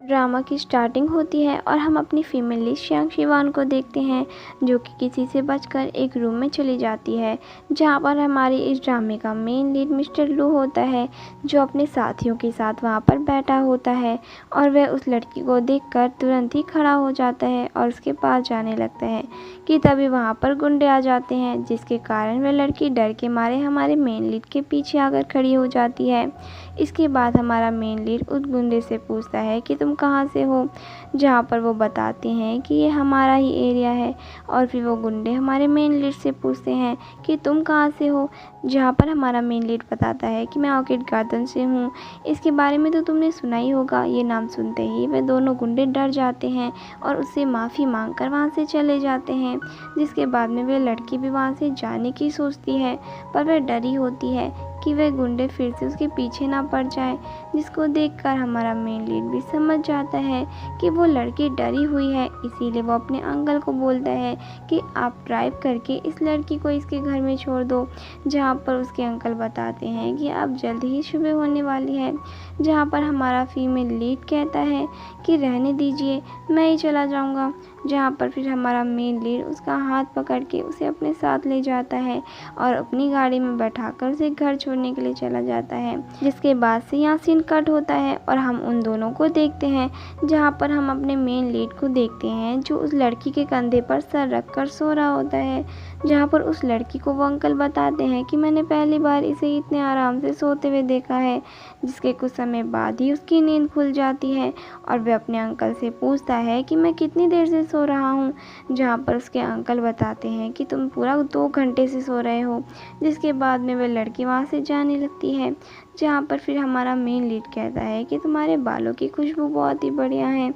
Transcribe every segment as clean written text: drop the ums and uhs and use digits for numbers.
Drama की starting होती है और हम अपनी फीमेल लीड श्यांग शिवान को देखते हैं, जो कि किसी से बचकर एक रूम में चली जाती है, जहां पर हमारी इस ड्रामे का मेन लीड मिस्टर लू होता है, जो अपने साथियों के साथ वहां पर बैठा होता है और वह उस लड़की को देखकर तुरंत ही खड़ा हो जाता है और उसके पास जाने लगता है कि तभी वहां पर गुंडे आ जाते हैं, जिसके कारण वह लड़की डर के मारे हमारे मेन लीड के पीछे आकर खड़ी हो जाती है। इसके बाद हमारा मेन लीड उस गुंडे से पूछता है कि तुम कहाँ से हो, जहाँ पर वो बताते हैं कि ये हमारा ही एरिया है। और फिर वो गुंडे हमारे मेन लीड से पूछते हैं कि तुम कहाँ से हो, जहाँ पर हमारा मेन लीड बताता है कि मैं ऑर्किड गार्डन से हूँ। इसके बारे में तो तुमने सुना ही होगा। ये नाम सुनते ही वे दोनों गुंडे डर जाते हैं और उससे माफ़ी मांग कर वहाँ से चले जाते हैं, जिसके बाद में वह लड़की भी वहाँ से जाने की सोचती है, पर वह डरी होती है कि वह गुंडे फिर से उसके पीछे ना पड़ जाए, जिसको देखकर हमारा मेन लीड भी समझ जाता है कि वो लड़की डरी हुई है। इसीलिए वो अपने अंकल को बोलता है कि आप ड्राइव करके इस लड़की को इसके घर में छोड़ दो, जहाँ पर उसके अंकल बताते हैं कि अब जल्द ही सुबह होने वाली है। जहाँ पर हमारा फीमेल लीड कहता है कि रहने दीजिए, मैं ही चला जाऊँगा। जहाँ पर फिर हमारा मेन लीड उसका हाथ पकड़ के उसे अपने साथ ले जाता है और अपनी गाड़ी में बैठाकर उसे घर छोड़ने के लिए चला जाता है। जिसके बाद से यहाँ सीन कट होता है और हम उन दोनों को देखते हैं, जहाँ पर हम अपने मेन लीड को देखते हैं जो उस लड़की के कंधे पर सर रखकर सो रहा होता है। जहाँ पर उस लड़की को वो अंकल बताते हैं कि मैंने पहली बार इसे इतने आराम से सोते हुए देखा है। जिसके कुछ समय बाद ही उसकी नींद खुल जाती है और वह अपने अंकल से पूछता है कि मैं कितनी देर से सो रहा हूँ। जहाँ पर उसके अंकल बताते हैं कि तुम पूरा 2 घंटे से सो रहे हो। जिसके बाद में वह लड़की वहाँ से जाने लगती है। जहाँ पर फिर हमारा मेन लीड कहता है कि तुम्हारे बालों की खुशबू बहुत ही बढ़िया है।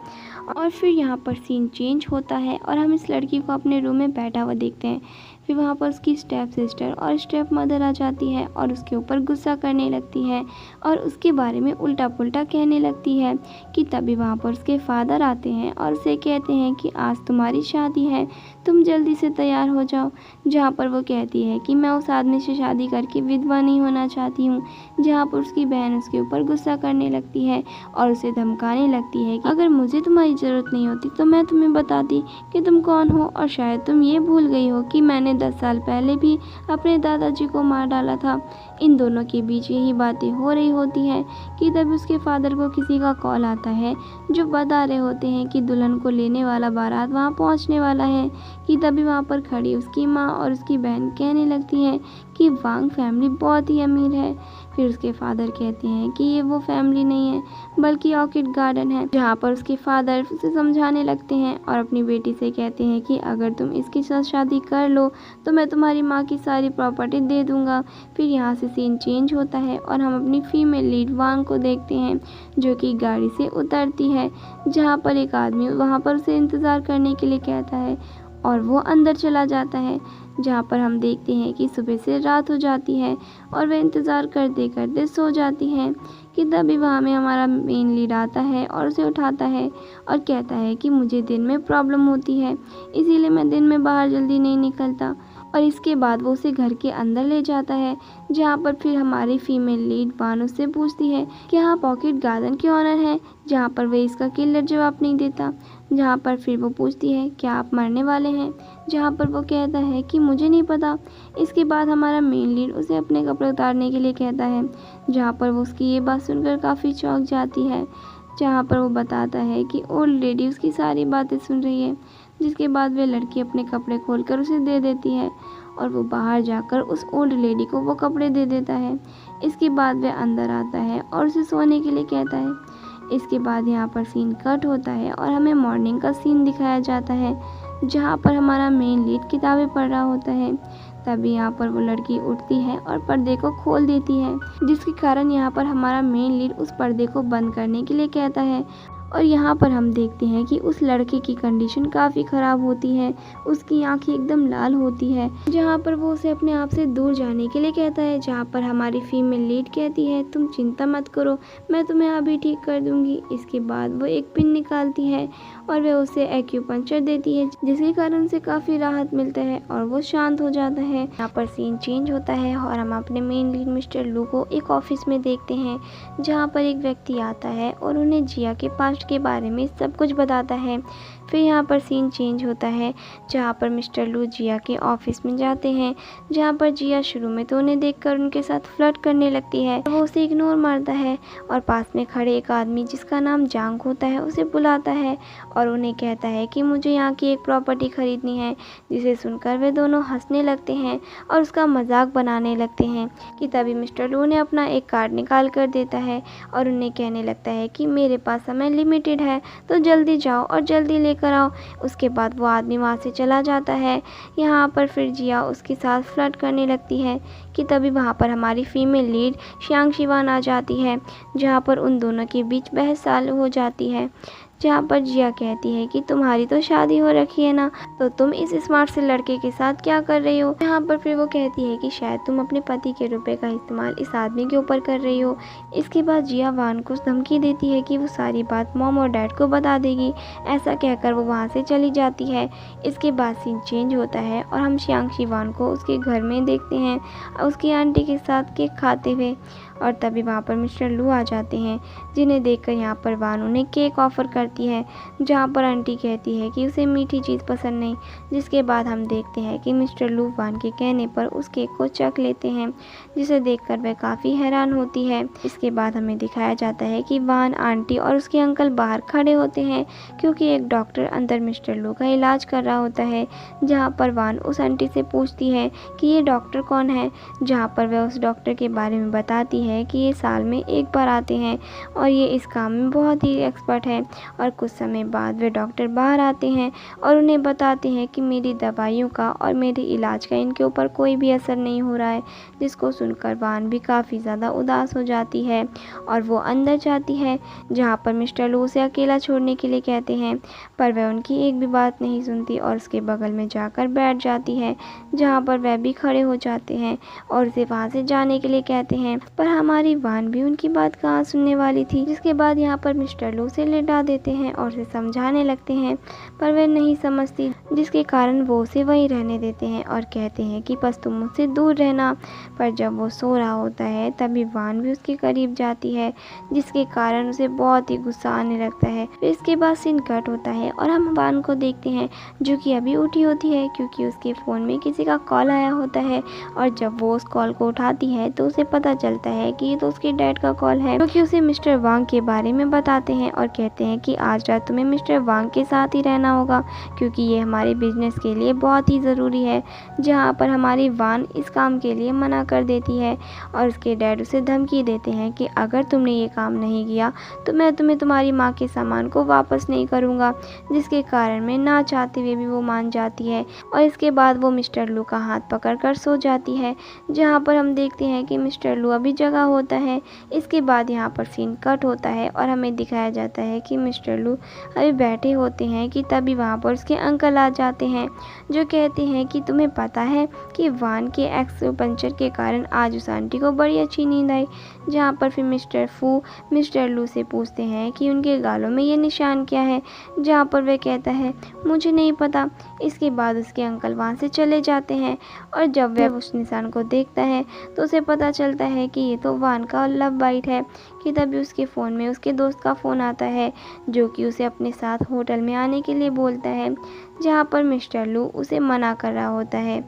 और फिर यहाँ पर सीन चेंज होता है और हम इस लड़की को अपने रूम में बैठा हुआ देखते हैं। फिर वहाँ पर उसकी स्टेप सिस्टर और स्टेप मदर आ जाती है और उसके ऊपर गुस्सा करने लगती है और उसके बारे में उल्टा पुल्टा कहने लगती है। कि तभी वहाँ पर उसके फादर आते हैं और उसे कहते हैं कि आज तुम्हारी शादी है, तुम जल्दी से तैयार हो जाओ। जहाँ पर वो कहती है कि मैं उस आदमी से शादी करके विधवा नहीं होना चाहती हूँ। जहाँ पर उसकी बहन उसके ऊपर गुस्सा करने लगती है और उसे धमकाने लगती है कि अगर मुझे तुम्हारी ज़रूरत नहीं होती तो मैं तुम्हें बताती कि तुम कौन हो, और शायद तुम ये भूल गई हो कि मैंने 10 साल पहले भी अपने दादाजी को मार डाला था। इन दोनों के बीच यही बातें हो रही होती हैं कि तभी उसके फादर को किसी का कॉल आता है, जो बता रहे होते हैं कि दुल्हन को लेने वाला बारात वहाँ पहुँचने वाला है। कि तभी वहाँ पर खड़ी उसकी माँ और उसकी बहन कहने लगती है कि वांग फैमिली बहुत ही अमीर है। फिर उसके फादर कहते हैं कि ये वो फैमिली नहीं है बल्कि ऑर्किड गार्डन है। जहाँ पर उसके फादर उसे समझाने लगते हैं और अपनी बेटी से कहते हैं कि अगर तुम इसके साथ शादी कर लो तो मैं तुम्हारी माँ की सारी प्रॉपर्टी दे दूँगा। फिर यहाँ से सीन चेंज होता है और हम अपनी फीमेल लीड वांग को देखते हैं, जो कि गाड़ी से उतरती है। जहाँ पर एक आदमी वहाँ पर उसे इंतज़ार करने के लिए कहता है और वो अंदर चला जाता है। जहाँ पर हम देखते हैं कि सुबह से रात हो जाती है और वह इंतज़ार करते करते सो जाती है। कि तभी वहाँ में हमारा मेन लीड आता है और उसे उठाता है और कहता है कि मुझे दिन में प्रॉब्लम होती है, इसीलिए मैं दिन में बाहर जल्दी नहीं निकलता। और इसके बाद वो उसे घर के अंदर ले जाता है। जहाँ पर फिर हमारी फीमेल लीड वान उससे पूछती है कि आप ऑर्किड गार्डन के ऑनर हैं। जहाँ पर वह इसका क्लियर जवाब नहीं देता। जहाँ पर फिर वो पूछती है क्या आप मरने वाले हैं। जहाँ पर वो कहता है कि मुझे नहीं पता। इसके बाद हमारा मेन लीड उसे अपने कपड़े उतारने के लिए कहता है। जहाँ पर वो उसकी ये बात सुनकर काफ़ी चौंक जाती है। जहाँ पर वो बताता है कि ओल्ड लेडी उसकी सारी बातें सुन रही है। जिसके बाद वह लड़की अपने कपड़े खोलकर उसे दे देती है और वो बाहर जाकर उस ओल्ड लेडी को वो कपड़े दे देता है। इसके बाद वह अंदर आता है और उसे सोने के लिए कहता है। इसके बाद यहाँ पर सीन कट होता है और हमें मॉर्निंग का सीन दिखाया जाता है, जहाँ पर हमारा मेन लीड किताबें पढ़ रहा होता है। तभी यहाँ पर वो लड़की उठती है और पर्दे को खोल देती है, जिसके कारण यहाँ पर हमारा मेन लीड उस पर्दे को बंद करने के लिए कहता है। और यहाँ पर हम देखते हैं कि उस लड़के की कंडीशन काफ़ी ख़राब होती है। उसकी आंखें एकदम लाल होती है। जहाँ पर वो उसे अपने आप से दूर जाने के लिए कहता है। जहाँ पर हमारी फीमेल लीड कहती है तुम चिंता मत करो, मैं तुम्हें अभी ठीक कर दूँगी। इसके बाद वो एक पिन निकालती है और वह उसे एक्यूपंक्चर देती है, जिसके कारण उसे काफ़ी राहत मिलता है और वो शांत हो जाता है। यहाँ पर सीन चेंज होता है और हम अपने मेन लीड मिस्टर लू को एक ऑफिस में देखते हैं, जहाँ पर एक व्यक्ति आता है और उन्हें जिया के पास के बारे में सब कुछ बताता है। फिर यहाँ पर सीन चेंज होता है जहाँ पर मिस्टर लू जिया के ऑफिस में जाते हैं, जहाँ पर जिया शुरू में तो उन्हें देखकर उनके साथ फ्लर्ट करने लगती है। वो उसे इग्नोर मारता है और पास में खड़े एक आदमी जिसका नाम जांग होता है उसे बुलाता है और उन्हें कहता है कि मुझे यहाँ की एक प्रॉपर्टी खरीदनी है, जिसे सुनकर वे दोनों हंसने लगते हैं और उसका मजाक बनाने लगते हैं कि तभी मिस्टर लू ने अपना एक कार्ड निकाल कर देता है और उन्हें कहने लगता है कि मेरे पास समय लिमिटेड है, तो जल्दी जाओ और जल्दी लेकर आओ। उसके बाद वो आदमी वहाँ से चला जाता है। यहाँ पर फिर जिया उसके साथ फ्लर्ट करने लगती है कि तभी वहाँ पर हमारी फीमेल लीड श्यांग शिवान आ जाती है, जहाँ पर उन दोनों के बीच बहस चालू हो जाती है। जहाँ पर जिया कहती है कि तुम्हारी तो शादी हो रखी है ना, तो तुम इस स्मार्ट से लड़के के साथ क्या कर रही हो। यहाँ पर फिर वो कहती है कि शायद तुम अपने पति के रुपए का इस्तेमाल इस आदमी के ऊपर कर रही हो। इसके बाद जिया वान को धमकी देती है कि वो सारी बात मॉम और डैड को बता देगी। ऐसा कहकर वो वहाँ से चली जाती है। इसके बाद सीन चेंज होता है और हम श्यांग शिवान को उसके घर में देखते हैं, उसकी आंटी के साथ केक खाते हुए। और तभी वहाँ पर मिस्टर लू आ जाते हैं, जिन्हें देखकर यहाँ पर वान उन्हें केक ऑफ़र करती है, जहाँ पर आंटी कहती है कि उसे मीठी चीज़ पसंद नहीं। जिसके बाद हम देखते हैं कि मिस्टर लू वान के कहने पर उस केक को चख लेते हैं, जिसे देखकर वह काफ़ी हैरान होती है। इसके बाद हमें दिखाया जाता है कि वान, आंटी और उसके अंकल बाहर खड़े होते हैं, क्योंकि एक डॉक्टर अंदर मिस्टर लू का इलाज कर रहा होता है। जहाँ पर वान उस आंटी से पूछती है कि ये डॉक्टर कौन है, जहाँ पर वह उस डॉक्टर के बारे में बताती है कि ये साल में एक बार आते हैं और ये इस काम में बहुत ही एक्सपर्ट है। और कुछ समय बाद वे डॉक्टर बाहर आते हैं और उन्हें बताते हैं कि मेरी दवाइयों का और मेरे इलाज का इनके ऊपर कोई भी असर नहीं हो रहा है, जिसको सुनकर वान भी काफ़ी ज़्यादा उदास हो जाती है और वो अंदर जाती है, जहाँ पर मिस्टर लू उसे अकेला छोड़ने के लिए कहते हैं, पर वह उनकी एक भी बात नहीं सुनती और उसके बगल में जाकर बैठ जाती है, जहाँ पर वह भी खड़े हो जाते हैं और उसे वहाँ से जाने के लिए कहते हैं। पर हमारी वान भी उनकी बात कहाँ सुनने वाली थी। जिसके बाद यहाँ पर मिस्टर लू से लेटा देते हैं और उसे समझाने लगते हैं, पर वह नहीं समझती, जिसके कारण वो उसे वहीं रहने देते हैं और कहते हैं कि बस तुम मुझसे दूर रहना। पर जब वो सो रहा होता है तभी वान भी उसके करीब जाती है, जिसके कारण उसे बहुत ही गुस्सा आने लगता है। फिर इसके बाद सीन कट होता है और हम वान को देखते हैं, जो कि अभी उठी होती है, क्योंकि उसके फ़ोन में किसी का कॉल आया होता है। और जब वो उस कॉल को उठाती है तो उसे पता चलता है कि ये तो उसके डैड का कॉल है, क्योंकि उसे मिस्टर वांग के बारे में बताते हैं और कहते हैं कि आज रात तुम्हें मिस्टर वांग के साथ ही रहना होगा, क्योंकि ये हमारे बिजनेस के लिए बहुत ही ज़रूरी है। जहाँ पर हमारी वान इस काम के लिए मना कर देती है और उसके डैड उसे धमकी देते हैं कि अगर तुमने ये काम नहीं किया तो मैं तुम्हें तुम्हारी माँ के सामान को वापस नहीं करूँगा, जिसके कारण मैं ना चाहते हुए भी वो मान जाती है। और इसके बाद वो मिस्टर लू का हाथ पकड़कर सो जाती है, जहाँ पर हम देखते हैं कि मिस्टर लू अभी जगा होता है। इसके बाद यहाँ पर सीन कट होता है और हमें दिखाया जाता है कि मिस्टर लू अभी बैठे होते हैं कि तभी वहाँ पर उसके अंकल आ जाते हैं, जो कहते हैं कि तुम्हें पता है कि वान के एक्सपेंचर के कारण आज उस आंटी को बड़ी अच्छी नींद आई। जहाँ पर फिर मिस्टर फू मिस्टर लू से पूछते हैं कि उनके गालों में ये निशान क्या है, जहाँ पर वह कहता है मुझे नहीं पता। इसके बाद उसके अंकल वहाँ से चले जाते हैं और जब वह उस निशान को देखता है तो उसे पता चलता है कि ये तो वान का लव बाइट है। कि तभी उसके फ़ोन में उसके दोस्त का फ़ोन आता है, जो कि उसे अपने साथ होटल में आने के लिए बोलता है, जहाँ पर मिस्टर लू उसे मना कर रहा होता है,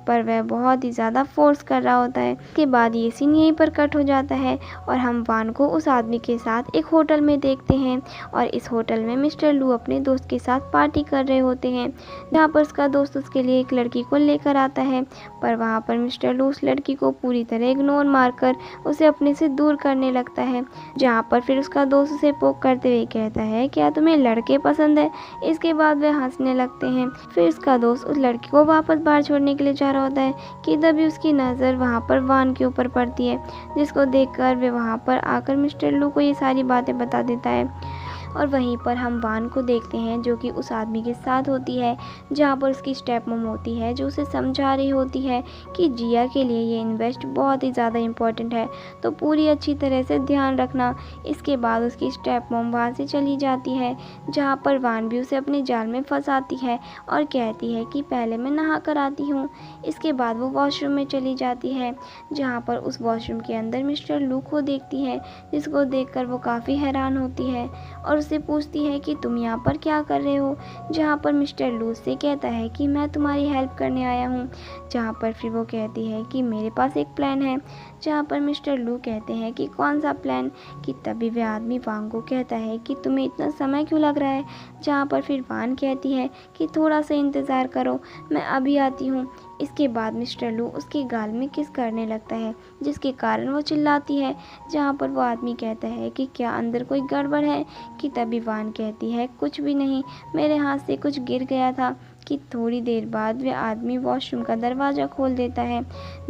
पर वह बहुत ही ज़्यादा फोर्स कर रहा होता है। इसके बाद ये सीन यहीं पर कट हो जाता है और हम वान को उस आदमी के साथ एक होटल में देखते हैं और इस होटल में मिस्टर लू अपने दोस्त के साथ पार्टी कर रहे होते हैं, जहाँ पर उसका दोस्त उसके लिए एक लड़की को लेकर आता है। पर वहाँ पर मिस्टर लू उस लड़की को पूरी तरह इग्नोर मारकर उसे अपने से दूर करने लगता है, जहाँ पर फिर उसका दोस्त उसे पोक करते हुए कहता है क्या तुम्हें लड़के पसंद है। इसके बाद वे हंसने लगते हैं। फिर उसका दोस्त उस लड़की को वापस बाहर छोड़ने के लिए जा रहा होता है कि तभी उसकी नज़र वहाँ पर वान के ऊपर पड़ती है, जिसको देखकर वे वहाँ पर आकर मिस्टर लू को ये सारी बातें बता देता है। और वहीं पर हम वान को देखते हैं, जो कि उस आदमी के साथ होती है, जहाँ पर उसकी स्टेप मॉम होती है, जो उसे समझा रही होती है कि जिया के लिए ये इन्वेस्ट बहुत ही ज़्यादा इम्पोर्टेंट है, तो पूरी अच्छी तरह से ध्यान रखना। इसके बाद उसकी स्टेप मॉम वहाँ से चली जाती है, जहाँ पर वान भी उसे अपने जाल में फंसाती है और कहती है कि पहले मैं नहा कर आती हूँ। इसके बाद वो वॉशरूम में चली जाती है, जहाँ पर उस वॉशरूम के अंदर मिस्टर लू को देखती है, जिसको देखकर वो काफ़ी हैरान होती है और उससे पूछती है कि तुम यहाँ पर क्या कर रहे हो, जहाँ पर मिस्टर लू से कहता है कि मैं तुम्हारी हेल्प करने आया हूँ। जहाँ पर फिर वो कहती है कि मेरे पास एक प्लान है। जहाँ पर मिस्टर लू कहते हैं कि कौन सा प्लान, कि तभी वह आदमी वांग को कहता है कि तुम्हें इतना समय क्यों लग रहा है। जहाँ पर फिर वान कहती है कि थोड़ा सा इंतज़ार करो, मैं अभी आती हूँ। इसके बाद मिस्टर लू उसके गाल में किस करने लगता है, जिसके कारण वो चिल्लाती है। जहाँ पर वो आदमी कहता है कि क्या अंदर कोई गड़बड़ है, कि तभी वान कहती है कुछ भी नहीं, मेरे हाथ से कुछ गिर गया था। कि थोड़ी देर बाद वह आदमी वॉशरूम का दरवाज़ा खोल देता है।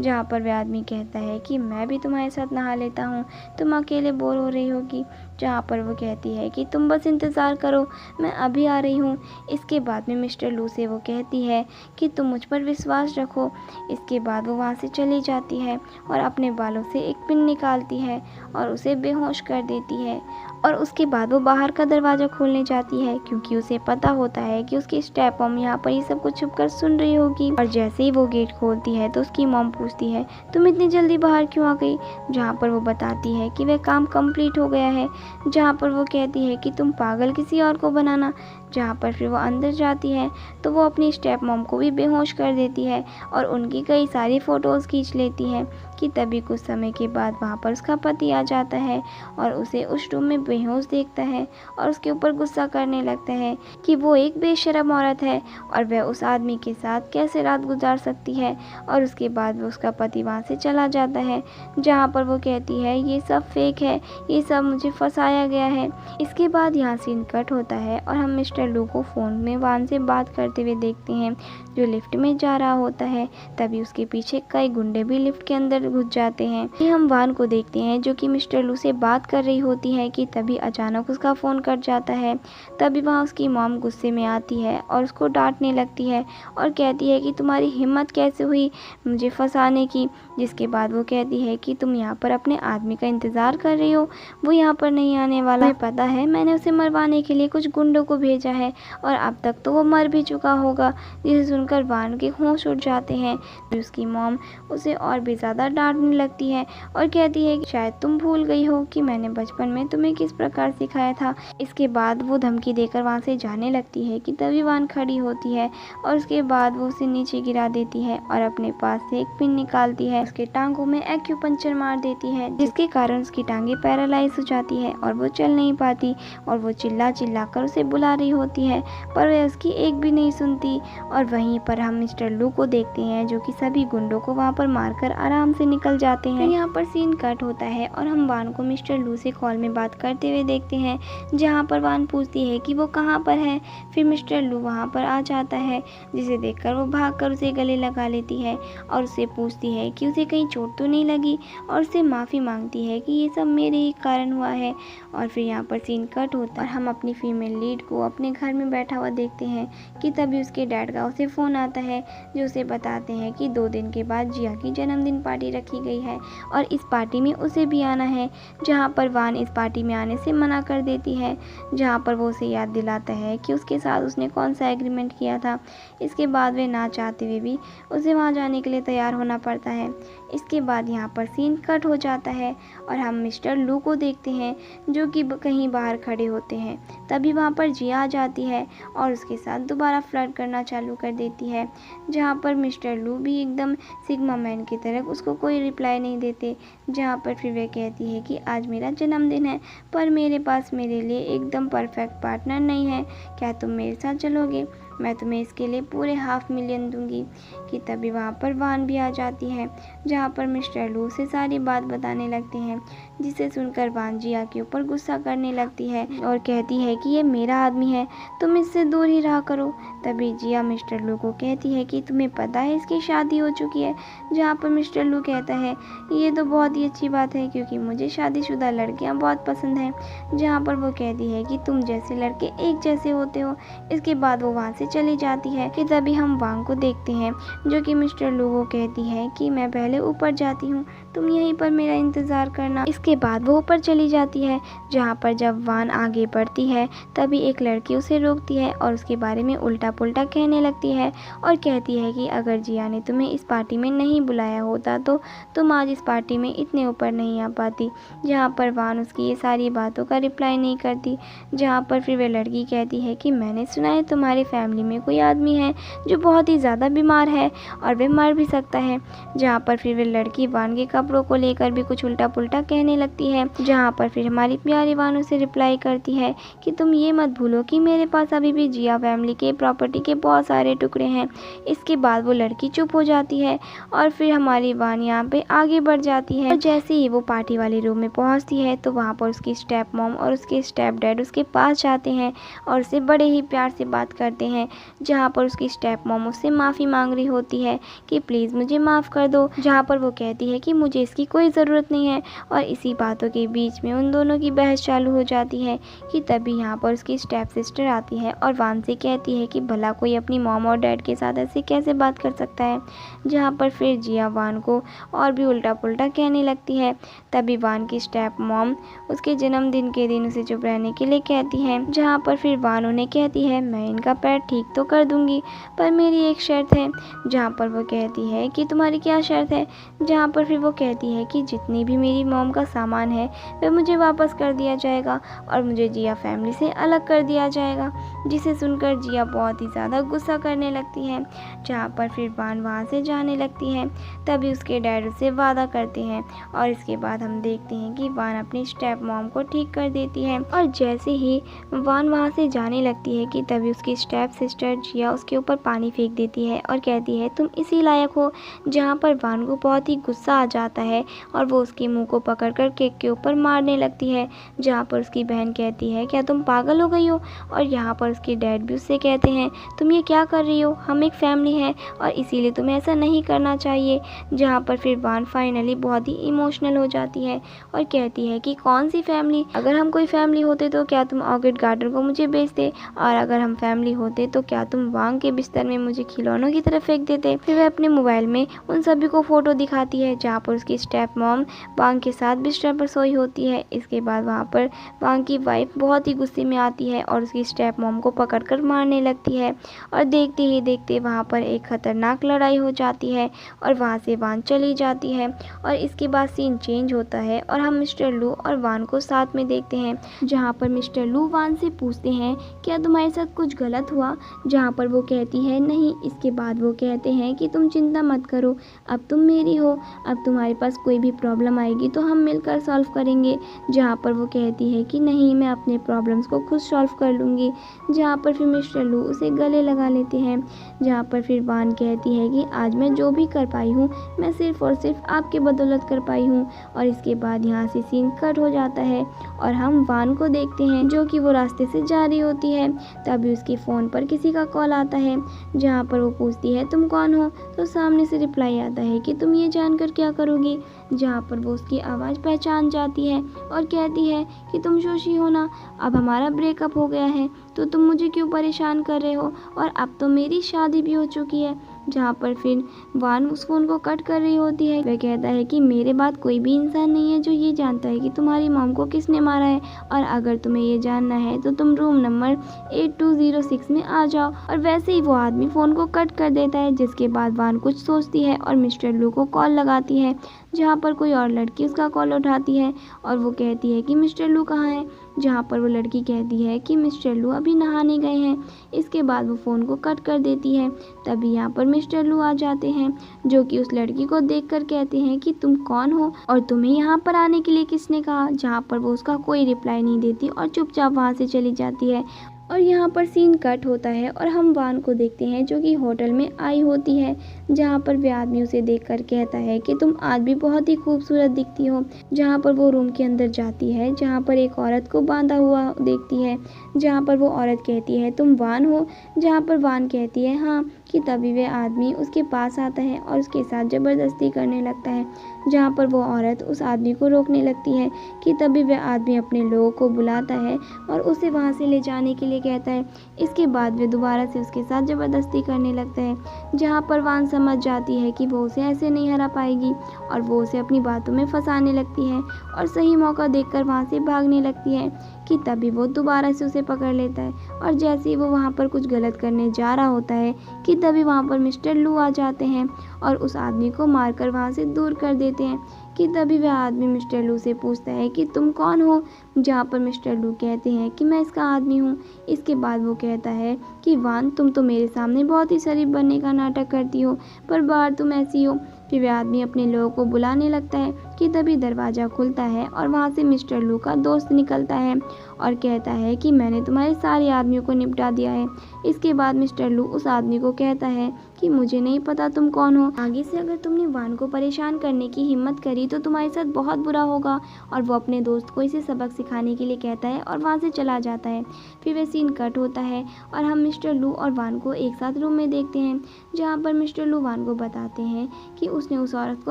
जहाँ पर वह आदमी कहता है कि मैं भी तुम्हारे साथ नहा लेता हूँ, तुम अकेले बोर हो रही होगी। जहाँ पर वो कहती है कि तुम बस इंतज़ार करो, मैं अभी आ रही हूँ। इसके बाद में मिस्टर लू से वो कहती है कि तुम मुझ पर विश्वास रखो। इसके बाद वो वहाँ से चली जाती है और अपने बालों से एक पिन निकालती है और उसे बेहोश कर देती है। और उसके बाद वो बाहर का दरवाज़ा खोलने जाती है, क्योंकि उसे पता होता है कि उसकी स्टेप मॉम यहाँ पर ये सब कुछ छुपकर सुन रही होगी। और जैसे ही वो गेट खोलती है तो उसकी मॉम पूछती है तुम इतनी जल्दी बाहर क्यों आ गई। जहाँ पर वो बताती है कि वह काम कंप्लीट हो गया है। जहाँ पर वो कहती है कि तुम पागल किसी और को बनाना। जहाँ पर फिर वो अंदर जाती है तो वो अपनी स्टेप मॉम को भी बेहोश कर देती है और उनकी कई सारी फ़ोटोज़ खींच लेती है। कि तभी कुछ समय के बाद वहाँ पर उसका पति आ जाता है और उसे उस रूम में बेहोश देखता है और उसके ऊपर गुस्सा करने लगता है कि वो एक बेशर्म औरत है और वह उस आदमी के साथ कैसे रात गुजार सकती है। और उसके बाद वो उसका पति वहाँ से चला जाता है। जहाँ पर वो कहती है ये सब फेक है, ये सब मुझे फंसाया गया है। इसके बाद यहाँ सीन कट होता है और हम मिस्टर लू को फ़ोन में वान से बात करते हुए देखते हैं, जो लिफ्ट में जा रहा होता है। तभी उसके पीछे कई गुंडे भी लिफ्ट के अंदर घुस जाते हैं। फिर हम वान को देखते हैं जो कि मिस्टर लू से बात कर रही होती है कि तभी अचानक उसका फ़ोन कट जाता है। तभी वहाँ उसकी मॉम गुस्से में आती है और उसको डांटने लगती है और कहती है कि तुम्हारी हिम्मत कैसे हुई मुझे फंसाने की। जिसके बाद वो कहती है कि तुम यहाँ पर अपने आदमी का इंतज़ार कर रही हो, वो यहाँ पर नहीं आने वाला है, पता है मैंने उसे मरवाने के लिए कुछ गुंडों को भेजा है और अब तक तो वो मर भी चुका होगा। जिसे सुनकर वान के होश उड़ जाते हैं। उसकी मॉम उसे और भी ज़्यादा डांटने लगती है और कहती है कि शायद तुम भूल गई हो कि मैंने बचपन में तुम्हें किस प्रकार सिखाया था। इसके बाद वो धमकी देकर वहाँ से जाने लगती है कि तभी वान खड़ी होती है और उसके बाद वो उसे नीचे गिरा देती है और अपने पास से एक पिन निकालती है, उसके टांगों में एक्यूपंक्चर मार देती है, जिसके कारण उसकी टांगे पैरालाइज हो जाती है और वो चल नहीं पाती। और वो चिल्ला चिल्ला कर उसे बुला रही होती है पर वह उसकी एक भी नहीं सुनती। और वहीं पर हम मिस्टर लू को देखते हैं जो कि सभी गुंडों को वहाँ पर मारकर आराम से निकल जाते हैं। यहाँ पर सीन कट होता है और हम वान को मिस्टर लू से कॉल में बात करते हुए देखते हैं, जहाँ पर वान पूछती है कि वो कहाँ पर है। फिर मिस्टर लू वहाँ पर आ जाता है, जिसे देखकर वो भागकर उसे गले लगा लेती है और उससे पूछती है कि उसे कहीं चोट तो नहीं लगी और उससे माफ़ी मांगती है कि ये सब मेरे ही कारण हुआ है। और फिर यहाँ पर सीन कट होता है और हम अपनी फीमेल लीड को अपने घर में बैठा हुआ देखते हैं कि तभी उसके डैड का उसे फ़ोन आता है, जो उसे बताते हैं कि 2 दिन के बाद जिया की जन्मदिन पार्टी रखी गई है और इस पार्टी में उसे भी आना है। जहाँ पर वान इस पार्टी में आने से मना कर देती है, जहाँ पर वो उसे याद दिलाता है कि उसके साथ उसने कौन सा एग्रीमेंट किया था। इसके बाद वे ना चाहते हुए भी उसे वहाँ जाने के लिए तैयार होना पड़ता है। इसके बाद यहाँ पर सीन कट हो जाता है और हम मिस्टर लू को देखते हैं जो कि कहीं बाहर खड़े होते हैं। तभी वहाँ पर जिया आ जाती है और उसके साथ दोबारा फ्लर्ट करना चालू कर देती है, जहाँ पर मिस्टर लू भी एकदम सिग्मा मैन की तरह उसको कोई रिप्लाई नहीं देते। जहाँ पर फिर वे कहती है कि आज मेरा जन्मदिन है पर मेरे पास मेरे लिए एकदम परफेक्ट पार्टनर नहीं है, क्या तुम मेरे साथ चलोगे, मैं तुम्हें इसके लिए पूरे $500,000 दूंगी। कि तभी वहाँ पर वान भी आ जाती है, जहाँ पर मिस्टर लू से सारी बात बताने लगते हैं, जिसे सुनकर वान जिया के ऊपर गुस्सा करने लगती है और कहती है कि ये मेरा आदमी है, तुम इससे दूर ही रहा करो। तभी जिया मिस्टर लू को कहती है कि तुम्हें पता है इसकी शादी हो चुकी है। जहाँ पर मिस्टर लू कहता है ये तो बहुत ही अच्छी बात है क्योंकि मुझे शादीशुदा लड़कियाँ बहुत पसंद हैं। जहाँ पर वो कहती है कि तुम जैसे लड़के एक जैसे होते हो। इसके बाद वो वहाँ से चली जाती है। कि तभी हम वांग को देखते हैं जो कि मिस्टर लू को कहती है कि मैं पहले ऊपर जाती हूँ, तुम यहीं पर मेरा इंतज़ार करना। इसके बाद वो ऊपर चली जाती है, जहाँ पर जब वान आगे बढ़ती है तभी एक लड़की उसे रोकती है और उसके बारे में उल्टा पुल्टा कहने लगती है और कहती है कि अगर जिया ने तुम्हें इस पार्टी में नहीं बुलाया होता तो तुम आज इस पार्टी में इतने ऊपर नहीं आ पाती। जहाँ पर वान उसकी ये सारी बातों का रिप्लाई नहीं करती, जहाँ पर फिर वह लड़की कहती है कि मैंने सुना है तुम्हारी फैमिली में कोई आदमी है जो बहुत ही ज़्यादा बीमार है और वह मर भी सकता है। जहाँ पर फिर वह लड़की वान के कपड़ों को लेकर भी कुछ उल्टा पुल्टा कहने लगती है, जहाँ पर फिर हमारी प्यारी वान उसे रिप्लाई करती है कि तुम ये मत भूलो कि मेरे पास अभी भी जिया फैमिली के प्रॉपर्टी के बहुत सारे टुकड़े हैं। इसके बाद वो लड़की चुप हो जाती है और फिर हमारी वान यहाँ पे आगे बढ़ जाती है। और जैसे ही वो पार्टी वाले रूम में पहुँचती है तो वहाँ पर उसकी स्टेप मॉम और उसके स्टेप डैड उसके पास जाते हैं और उसे बड़े ही प्यार से बात करते हैं, जहाँ पर उसकी स्टेप मॉम उससे माफ़ी मांग रही होती है कि प्लीज़ मुझे माफ़ कर दो, जहाँ पर वो कहती है कि मुझे इसकी कोई ज़रूरत नहीं है। और इसी बातों के बीच में उन दोनों की बहस चालू हो जाती है कि तभी यहाँ पर उसकी स्टेप सिस्टर आती है और वान से कहती है कि भला कोई अपनी मॉम और डैड के साथ ऐसे कैसे बात कर सकता है। जहाँ पर फिर जिया वान को और भी उल्टा पुल्टा कहने लगती है। तभी वान की स्टेप मॉम उसके जन्मदिन के दिन उसे चुप रहने के लिए कहती है, जहाँ पर फिर वान उन्हें कहती है मैं इनका पैर ठीक तो कर दूंगी पर मेरी एक शर्त है। जहाँ पर वो कहती है कि तुम्हारी क्या शर्त है। जहाँ पर फिर वो कहती है कि जितनी भी मेरी मॉम का सामान है वह मुझे वापस कर दिया जाएगा और मुझे जिया फैमिली से अलग कर दिया जाएगा। जिसे सुनकर जिया बहुत ही ज़्यादा गुस्सा करने लगती है। जहाँ पर फिर वान वहाँ से जाने लगती है। तभी उसके डैड उससे वादा करते हैं और इसके बाद हम देखते हैं कि वान अपनी स्टेप मॉम को ठीक कर देती है। और जैसे ही वान वहाँ से जाने लगती है कि तभी उसकी स्टेप सिस्टर जिया उसके ऊपर पानी फेंक देती है और कहती है तुम इसी लायक हो। जहाँ पर वान को बहुत ही गुस्सा आ जाता है और वो उसके मुंह को पकड़कर केक के ऊपर मारने लगती है। जहाँ पर उसकी बहन कहती है क्या तुम पागल हो गई हो। और यहाँ पर उसके डैड भी उससे कहते हैं तुम ये क्या कर रही हो, हम एक फैमिली है और इसीलिए तुम्हें ऐसा नहीं करना चाहिए। जहाँ पर फिर वान फाइनली बहुत ही इमोशनल हो जाती है और कहती है कि कौन सी फैमिली, अगर हम कोई फैमिली होते तो क्या तुम ऑर्किड गार्डन को मुझे बेचते, और अगर हम फैमिली होते तो क्या तुम वांग के बिस्तर में मुझे खिलौनों की तरफ फेंक देते। फिर वह अपने मोबाइल में उन सभी को फोटो दिखाती है जहाँ पर उसकी स्टेप मॉम वांग के साथ बिस्तर पर सोई होती है। इसके बाद वहाँ पर वांग की वाइफ बहुत ही गुस्से में आती है और उसकी स्टेप मॉम को पकड़कर मारने लगती है और देखते ही देखते वहाँ पर एक खतरनाक लड़ाई हो जाती है और वहाँ से वान चली जाती है। और इसके बाद सीन चेंज होता है और हम मिस्टर लू और वान को साथ में देखते हैं, जहाँ पर मिस्टर लू वान से पूछते हैं क्या तुम्हारे साथ कुछ गलत हुआ। जहाँ पर वो कहती है नहीं। इसके बाद वो कहते हैं कि तुम चिंता मत करो, अब तुम मेरी हो, अब तुम्हारे पास कोई भी प्रॉब्लम आएगी तो हम मिलकर सॉल्व करेंगे। जहाँ पर वो कहती है कि नहीं, मैं अपने प्रॉब्लम्स को खुद सॉल्व कर लूँगी। जहाँ पर फिर मिस्टर लू उसे गले लगा लेते हैं। जहाँ पर फिर वान कहती है कि आज मैं जो भी कर पाई हूँ मैं सिर्फ़ और सिर्फ आपके बदौलत कर पाई हूँ। और इसके बाद यहाँ से सीन कट हो जाता है और हम वान को देखते हैं जो कि वो रास्ते से जा रही होती है। तभी उसके फ़ोन पर किसी का कॉल आता है, जहाँ पर वो पूछती है तुम कौन हो, तो सामने से रिप्लाई आता है कि तुम ये जानकर क्या करोगी। जहाँ पर वो उसकी आवाज़ पहचान जाती है और कहती है कि तुम जोशी हो ना, अब हमारा ब्रेकअप हो गया है तो तुम मुझे क्यों परेशान कर रहे हो, और अब तो मेरी शादी भी हो चुकी है। जहाँ पर फिर वान उस फ़ोन को कट कर रही होती है। वह कहता है कि मेरे बाद कोई भी इंसान नहीं है जो ये जानता है कि तुम्हारी मॉम को किसने मारा है, और अगर तुम्हें ये जानना है तो तुम रूम नंबर 8206 में आ जाओ। और वैसे ही वो आदमी फ़ोन को कट कर देता है। जिसके बाद वान कुछ सोचती है और मिस्टर लू को कॉल लगाती है, जहाँ पर कोई और लड़की उसका कॉल उठाती है और वो कहती है कि मिस्टर लू कहाँ है। जहाँ पर वो लड़की कहती है कि मिस्टर लू अभी नहाने गए हैं। इसके बाद वो फ़ोन को कट कर देती है। तभी यहाँ पर मिस्टर लू आ जाते हैं, जो कि उस लड़की को देखकर कहते हैं कि तुम कौन हो और तुम्हें यहाँ पर आने के लिए किसने कहा। जहाँ पर वो उसका कोई रिप्लाई नहीं देती और चुपचाप वहाँ से चली जाती है। और यहाँ पर सीन कट होता है और हम वान को देखते हैं जो कि होटल में आई होती है, जहाँ पर वह आदमी उसे देखकर कहता है कि तुम आज भी बहुत ही खूबसूरत दिखती हो। जहाँ पर वो रूम के अंदर जाती है, जहाँ पर एक औरत को बांधा हुआ देखती है, जहाँ पर वो औरत कहती है तुम वान हो। जहाँ पर वान कहती है हाँ, कि तभी वह आदमी उसके पास आता है और उसके साथ ज़बरदस्ती करने लगता है। जहाँ पर वो औरत उस आदमी को रोकने लगती है कि तभी वह आदमी अपने लोगों को बुलाता है और उसे वहाँ से ले जाने के लिए कहता है। इसके बाद वे दोबारा से उसके साथ ज़बरदस्ती करने लगता है। जहाँ पर वान समझ जाती है कि वो उसे ऐसे नहीं हरा पाएगी और वो उसे अपनी बातों में फंसाने लगती है और सही मौका देखकर वहाँ से भागने लगती है कि तभी वो दोबारा से उसे पकड़ लेता है। और जैसे ही वो वहाँ पर कुछ गलत करने जा रहा होता है कि तभी वहाँ पर मिस्टर लू आ जाते हैं और उस आदमी को मारकर वहाँ से दूर कर देते हैं कि तभी वह आदमी मिस्टर लू से पूछता है कि तुम कौन हो। जहाँ पर मिस्टर लू कहते हैं कि मैं इसका आदमी हूँ। इसके बाद वो कहता है कि वान, तुम तो मेरे सामने बहुत ही शरीफ बनने का नाटक करती हो, पर बाहर तुम ऐसी हो। फिर वह आदमी अपने लोगों को बुलाने लगता है कि तभी दरवाज़ा खुलता है और वहाँ से मिस्टर लू का दोस्त निकलता है और कहता है कि मैंने तुम्हारे सारे आदमियों को निपटा दिया है। इसके बाद मिस्टर लू उस आदमी को कहता है कि मुझे नहीं पता तुम कौन हो, आगे से अगर तुमने वान को परेशान करने की हिम्मत करी तो तुम्हारे साथ बहुत बुरा होगा। और वो अपने दोस्त को इसे सबक सिखाने के लिए कहता है और वहाँ से चला जाता है। फिर वह सीन कट होता है और हम मिस्टर लू और वान को एक साथ रूम में देखते हैं, जहाँ पर मिस्टर लू वान को बताते हैं कि उसने उस औरत को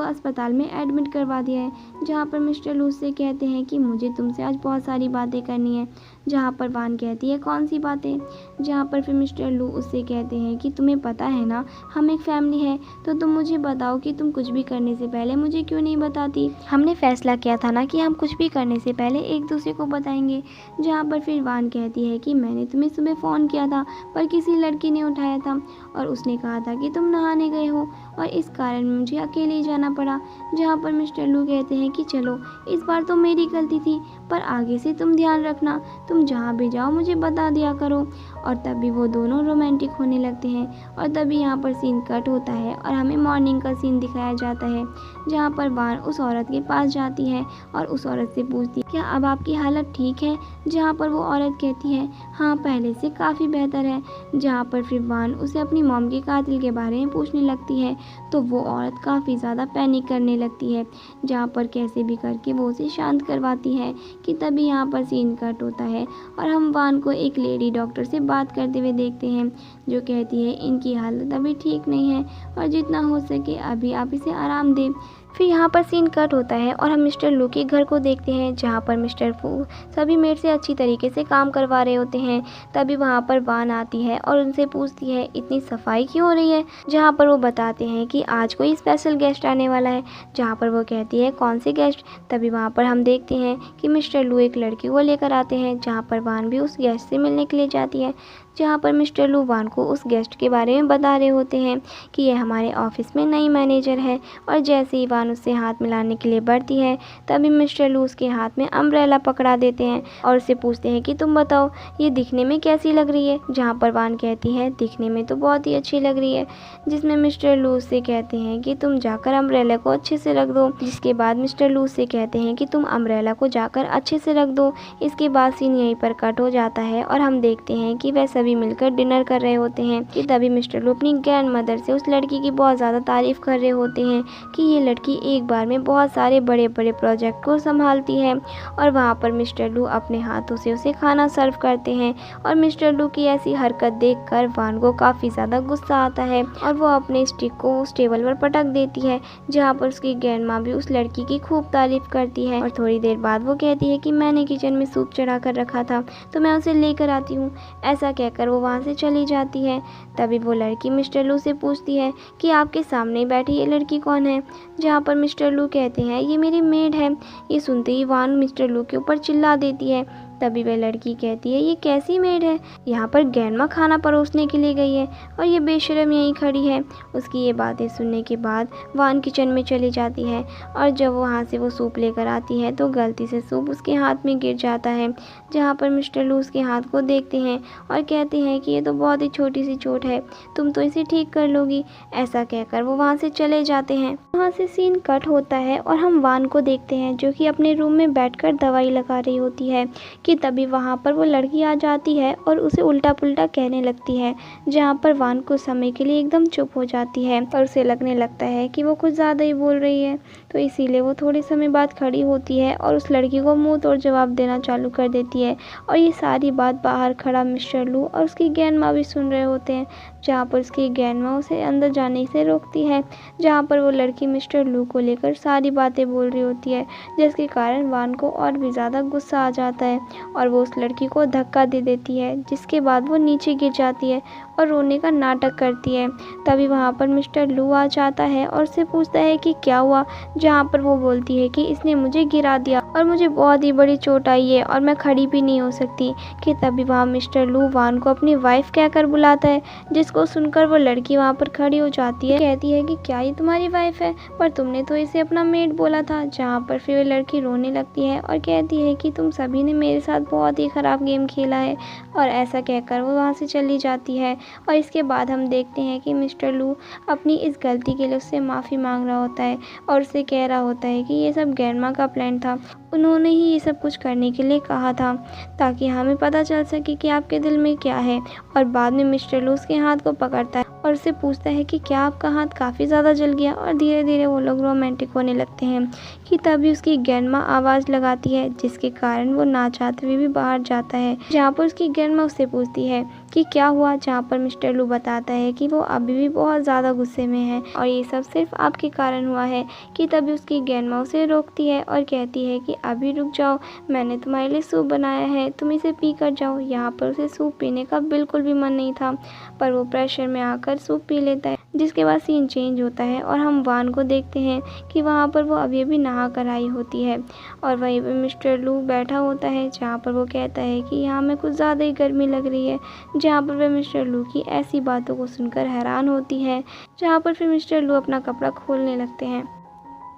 अस्पताल में एडमिट करवा दिया है। जहाँ पर मिस्टर लू से कहते हैं कि मुझे तुमसे आज बहुत सारी बातें करनी है। जहाँ पर वान कहती है कौन सी बातें। जहाँ पर फिर मिस्टर लू उससे कहते हैं कि तुम्हें पता है ना, हम एक फैमिली है, तो तुम मुझे बताओ कि तुम कुछ भी करने से पहले मुझे क्यों नहीं बताती। हमने फैसला किया था ना कि हम कुछ भी करने से पहले एक दूसरे को बताएंगे। जहाँ पर फिर वान कहती है कि मैंने तुम्हें सुबह फ़ोन किया था पर किसी लड़की ने उठाया था और उसने कहा था कि तुम नहाने गए हो और इस कारण मुझे अकेले ही जाना पड़ा। जहाँ पर मिस्टर लू कहते हैं कि चलो इस बार तो मेरी गलती थी, पर आगे से तुम ध्यान रखना, तुम जहाँ भी जाओ मुझे बता दिया करो। और तभी वो दोनों रोमांटिक होने लगते हैं और तभी यहाँ पर सीन कट होता है और हमें मॉर्निंग का सीन दिखाया जाता है, जहाँ पर वान उस औरत के पास जाती है और उस औरत से पूछती है क्या अब आपकी हालत ठीक है। जहाँ पर वो औरत कहती है हाँ, पहले से काफ़ी बेहतर है। जहाँ पर फिर वान उसे अपनी मॉम के कातिल के बारे में पूछने लगती है तो वो औरत काफ़ी ज़्यादा पैनिक करने लगती है। जहाँ पर कैसे भी करके वो उसे शांत करवाती है कि तभी यहाँ पर सीन कट होता है और हम वान को एक लेडी डॉक्टर से बात करते हुए देखते हैं, जो कहती है इनकी हालत अभी ठीक नहीं है और जितना हो सके अभी आप इसे आराम दें। फिर यहाँ पर सीन कट होता है और हम मिस्टर लू के घर को देखते हैं, जहाँ पर मिस्टर फू सभी मेड से अच्छी तरीके से काम करवा रहे होते हैं। तभी वहाँ पर वान आती है और उनसे पूछती है इतनी सफाई क्यों हो रही है। जहाँ पर वो बताते हैं कि आज कोई स्पेशल गेस्ट आने वाला है। जहाँ पर वो कहती है कौन से गेस्ट। तभी वहाँ पर हम देखते हैं कि मिस्टर लू एक लड़की को लेकर आते हैं, जहाँ पर वान भी उस गेस्ट से मिलने के लिए जाती है। जहाँ पर मिस्टर लू वान को उस गेस्ट के बारे में बता रहे होते हैं कि यह हमारे ऑफिस में नई मैनेजर है। और जैसे ही वान उससे हाथ मिलाने के लिए बढ़ती है तभी मिस्टर लू उसके हाथ में अम्ब्रेला पकड़ा देते हैं और उससे पूछते हैं कि तुम बताओ ये दिखने में कैसी लग रही है। जहाँ पर वान कहती है दिखने में तो बहुत ही अच्छी लग रही है। जिसमें मिस्टर लू उससे कहते हैं कि तुम जाकर अम्ब्रेला को अच्छे से रख दो। जिसके बाद मिस्टर लू उससे कहते हैं कि तुम अम्ब्रेला को जाकर अच्छे से रख दो। इसके बाद सीन यहीं पर कट हो जाता है और हम देखते हैं कि वह सभी मिलकर डिनर कर रहे होते हैं कि तभी मिस्टर लू अपनी ग्रैंड मदर से उस लड़की की बहुत ज़्यादा तारीफ कर रहे होते हैं कि ये लड़की एक बार में बहुत सारे बड़े बड़े प्रोजेक्ट को संभालती है। और वहाँ पर मिस्टर लू अपने हाथों से उसे खाना सर्व करते हैं और मिस्टर लू की ऐसी हरकत देखकर वान को काफ़ी ज़्यादा गुस्सा आता है और वो अपने स्टिक को उस टेबल पर पटक देती है। जहाँ पर उसकी ग्रैंड माँ भी उस लड़की की खूब तारीफ करती है और थोड़ी देर बाद वो कहती है कि मैंने किचन में सूप चढ़ा कर रखा था तो मैं उसे लेकर आती हूँ। ऐसा कहकर वो वहाँ से चली जाती है। तभी वो लड़की मिस्टर लू से पूछती है कि आपके सामने बैठी ये लड़की कौन है। जहाँ पर मिस्टर लू कहते हैं ये मेरी मेड है। ये सुनते ही वान मिस्टर लू के ऊपर चिल्ला देती है। तभी वह लड़की कहती है ये कैसी मेड है, यहाँ पर ग्रैंडमा खाना परोसने के लिए गई है और ये बेशर्म यहीं खड़ी है। उसकी ये बातें सुनने के बाद वान किचन में चली जाती है और जब वहाँ से वो सूप लेकर आती है तो गलती से सूप उसके हाथ में गिर जाता है। जहाँ पर मिस्टर लू उसके हाथ को देखते हैं और कहते हैं कि ये तो बहुत ही छोटी सी चोट है, तुम तो इसे ठीक कर लोगी। ऐसा कहकर वो वहाँ से चले जाते हैं। वहाँ से सीन कट होता है और हम वान को देखते हैं जो कि अपने रूम में बैठकर दवाई लगा रही होती है कि तभी वहाँ पर वो लड़की आ जाती है और उसे उल्टा पुल्टा कहने लगती है। जहाँ पर वान कुछ समय के लिए एकदम चुप हो जाती है और उसे लगने लगता है कि वो कुछ ज़्यादा ही बोल रही है, तो इसीलिए वो थोड़े समय बाद खड़ी होती है और उस लड़की को मुंह तोड़ जवाब देना चालू कर देती है। और ये सारी बात बाहर खड़ा मिस्टर लू और उसकी ग्रैंड माँ भी सुन रहे होते हैं। जहाँ पर उसकी ग्रैंड माँ उसे अंदर जाने से रोकती है। जहाँ पर वो लड़की मिस्टर लू को लेकर सारी बातें बोल रही होती है, जिसके कारण वान को और भी ज़्यादा गुस्सा आ जाता है और वो उस लड़की को धक्का दे देती है, जिसके बाद वो नीचे गिर जाती है और रोने का नाटक करती है। तभी वहाँ पर मिस्टर लू आ जाता है और उससे पूछता है कि क्या हुआ, जहाँ पर वो बोलती है कि इसने मुझे गिरा दिया और मुझे बहुत ही बड़ी चोट आई है और मैं खड़ी भी नहीं हो सकती। कि तभी वहाँ मिस्टर लू वान को अपनी वाइफ कहकर बुलाता है, जिसको सुनकर वो लड़की वहाँ पर खड़ी हो जाती है, कहती है कि क्या ये तुम्हारी वाइफ है, पर तुमने तो इसे अपना मेड बोला था। जहाँ पर फिर वो लड़की रोने लगती है और कहती है कि तुम सभी ने मेरे साथ बहुत ही ख़राब गेम खेला है, और ऐसा कहकर वो वहाँ से चली जाती है। और इसके बाद हम देखते हैं कि मिस्टर लू अपनी इस गलती के लिए उससे माफ़ी मांग रहा होता है और उससे कह रहा होता है कि ये सब ग्रैंडमा का प्लान था, उन्होंने ही ये सब कुछ करने के लिए कहा था ताकि हमें पता चल सके कि आपके दिल में क्या है। और बाद में मिस्टर लू उसके हाथ को पकड़ता है और उससे पूछता है कि क्या आपका हाथ काफ़ी ज़्यादा जल गया, और धीरे धीरे वो लोग रोमांटिक होने लगते हैं। कि तभी उसकी ग्रैंडमा आवाज़ लगाती है, जिसके कारण वो ना चाहते हुए भी बाहर जाता है। जहाँ पर उसकी ग्रैंडमा उससे पूछती है कि क्या हुआ, जहाँ पर मिस्टर लू बताता है कि वो अभी भी बहुत ज़्यादा गुस्से में है और ये सब सिर्फ आपके कारण हुआ है। कि तभी उसकी ग्रैंडमा उसे रोकती है और कहती है कि अभी रुक जाओ, मैंने तुम्हारे लिए सूप बनाया है, तुम इसे पी कर जाओ। यहाँ पर उसे सूप पीने का बिल्कुल भी मन नहीं था, पर वो प्रेशर में आकर सूप पी लेता है। जिसके बाद सीन चेंज होता है और हम वान को देखते हैं कि वहाँ पर वो अभी अभी नहा कर आई होती है और वहीं पर मिस्टर लू बैठा होता है, जहाँ पर वो कहता है कि यहाँ में कुछ ज़्यादा ही गर्मी लग रही है। जहाँ पर वह मिस्टर लू की ऐसी बातों को सुनकर हैरान होती है। जहाँ पर फिर मिस्टर लू अपना कपड़ा खोलने लगते हैं,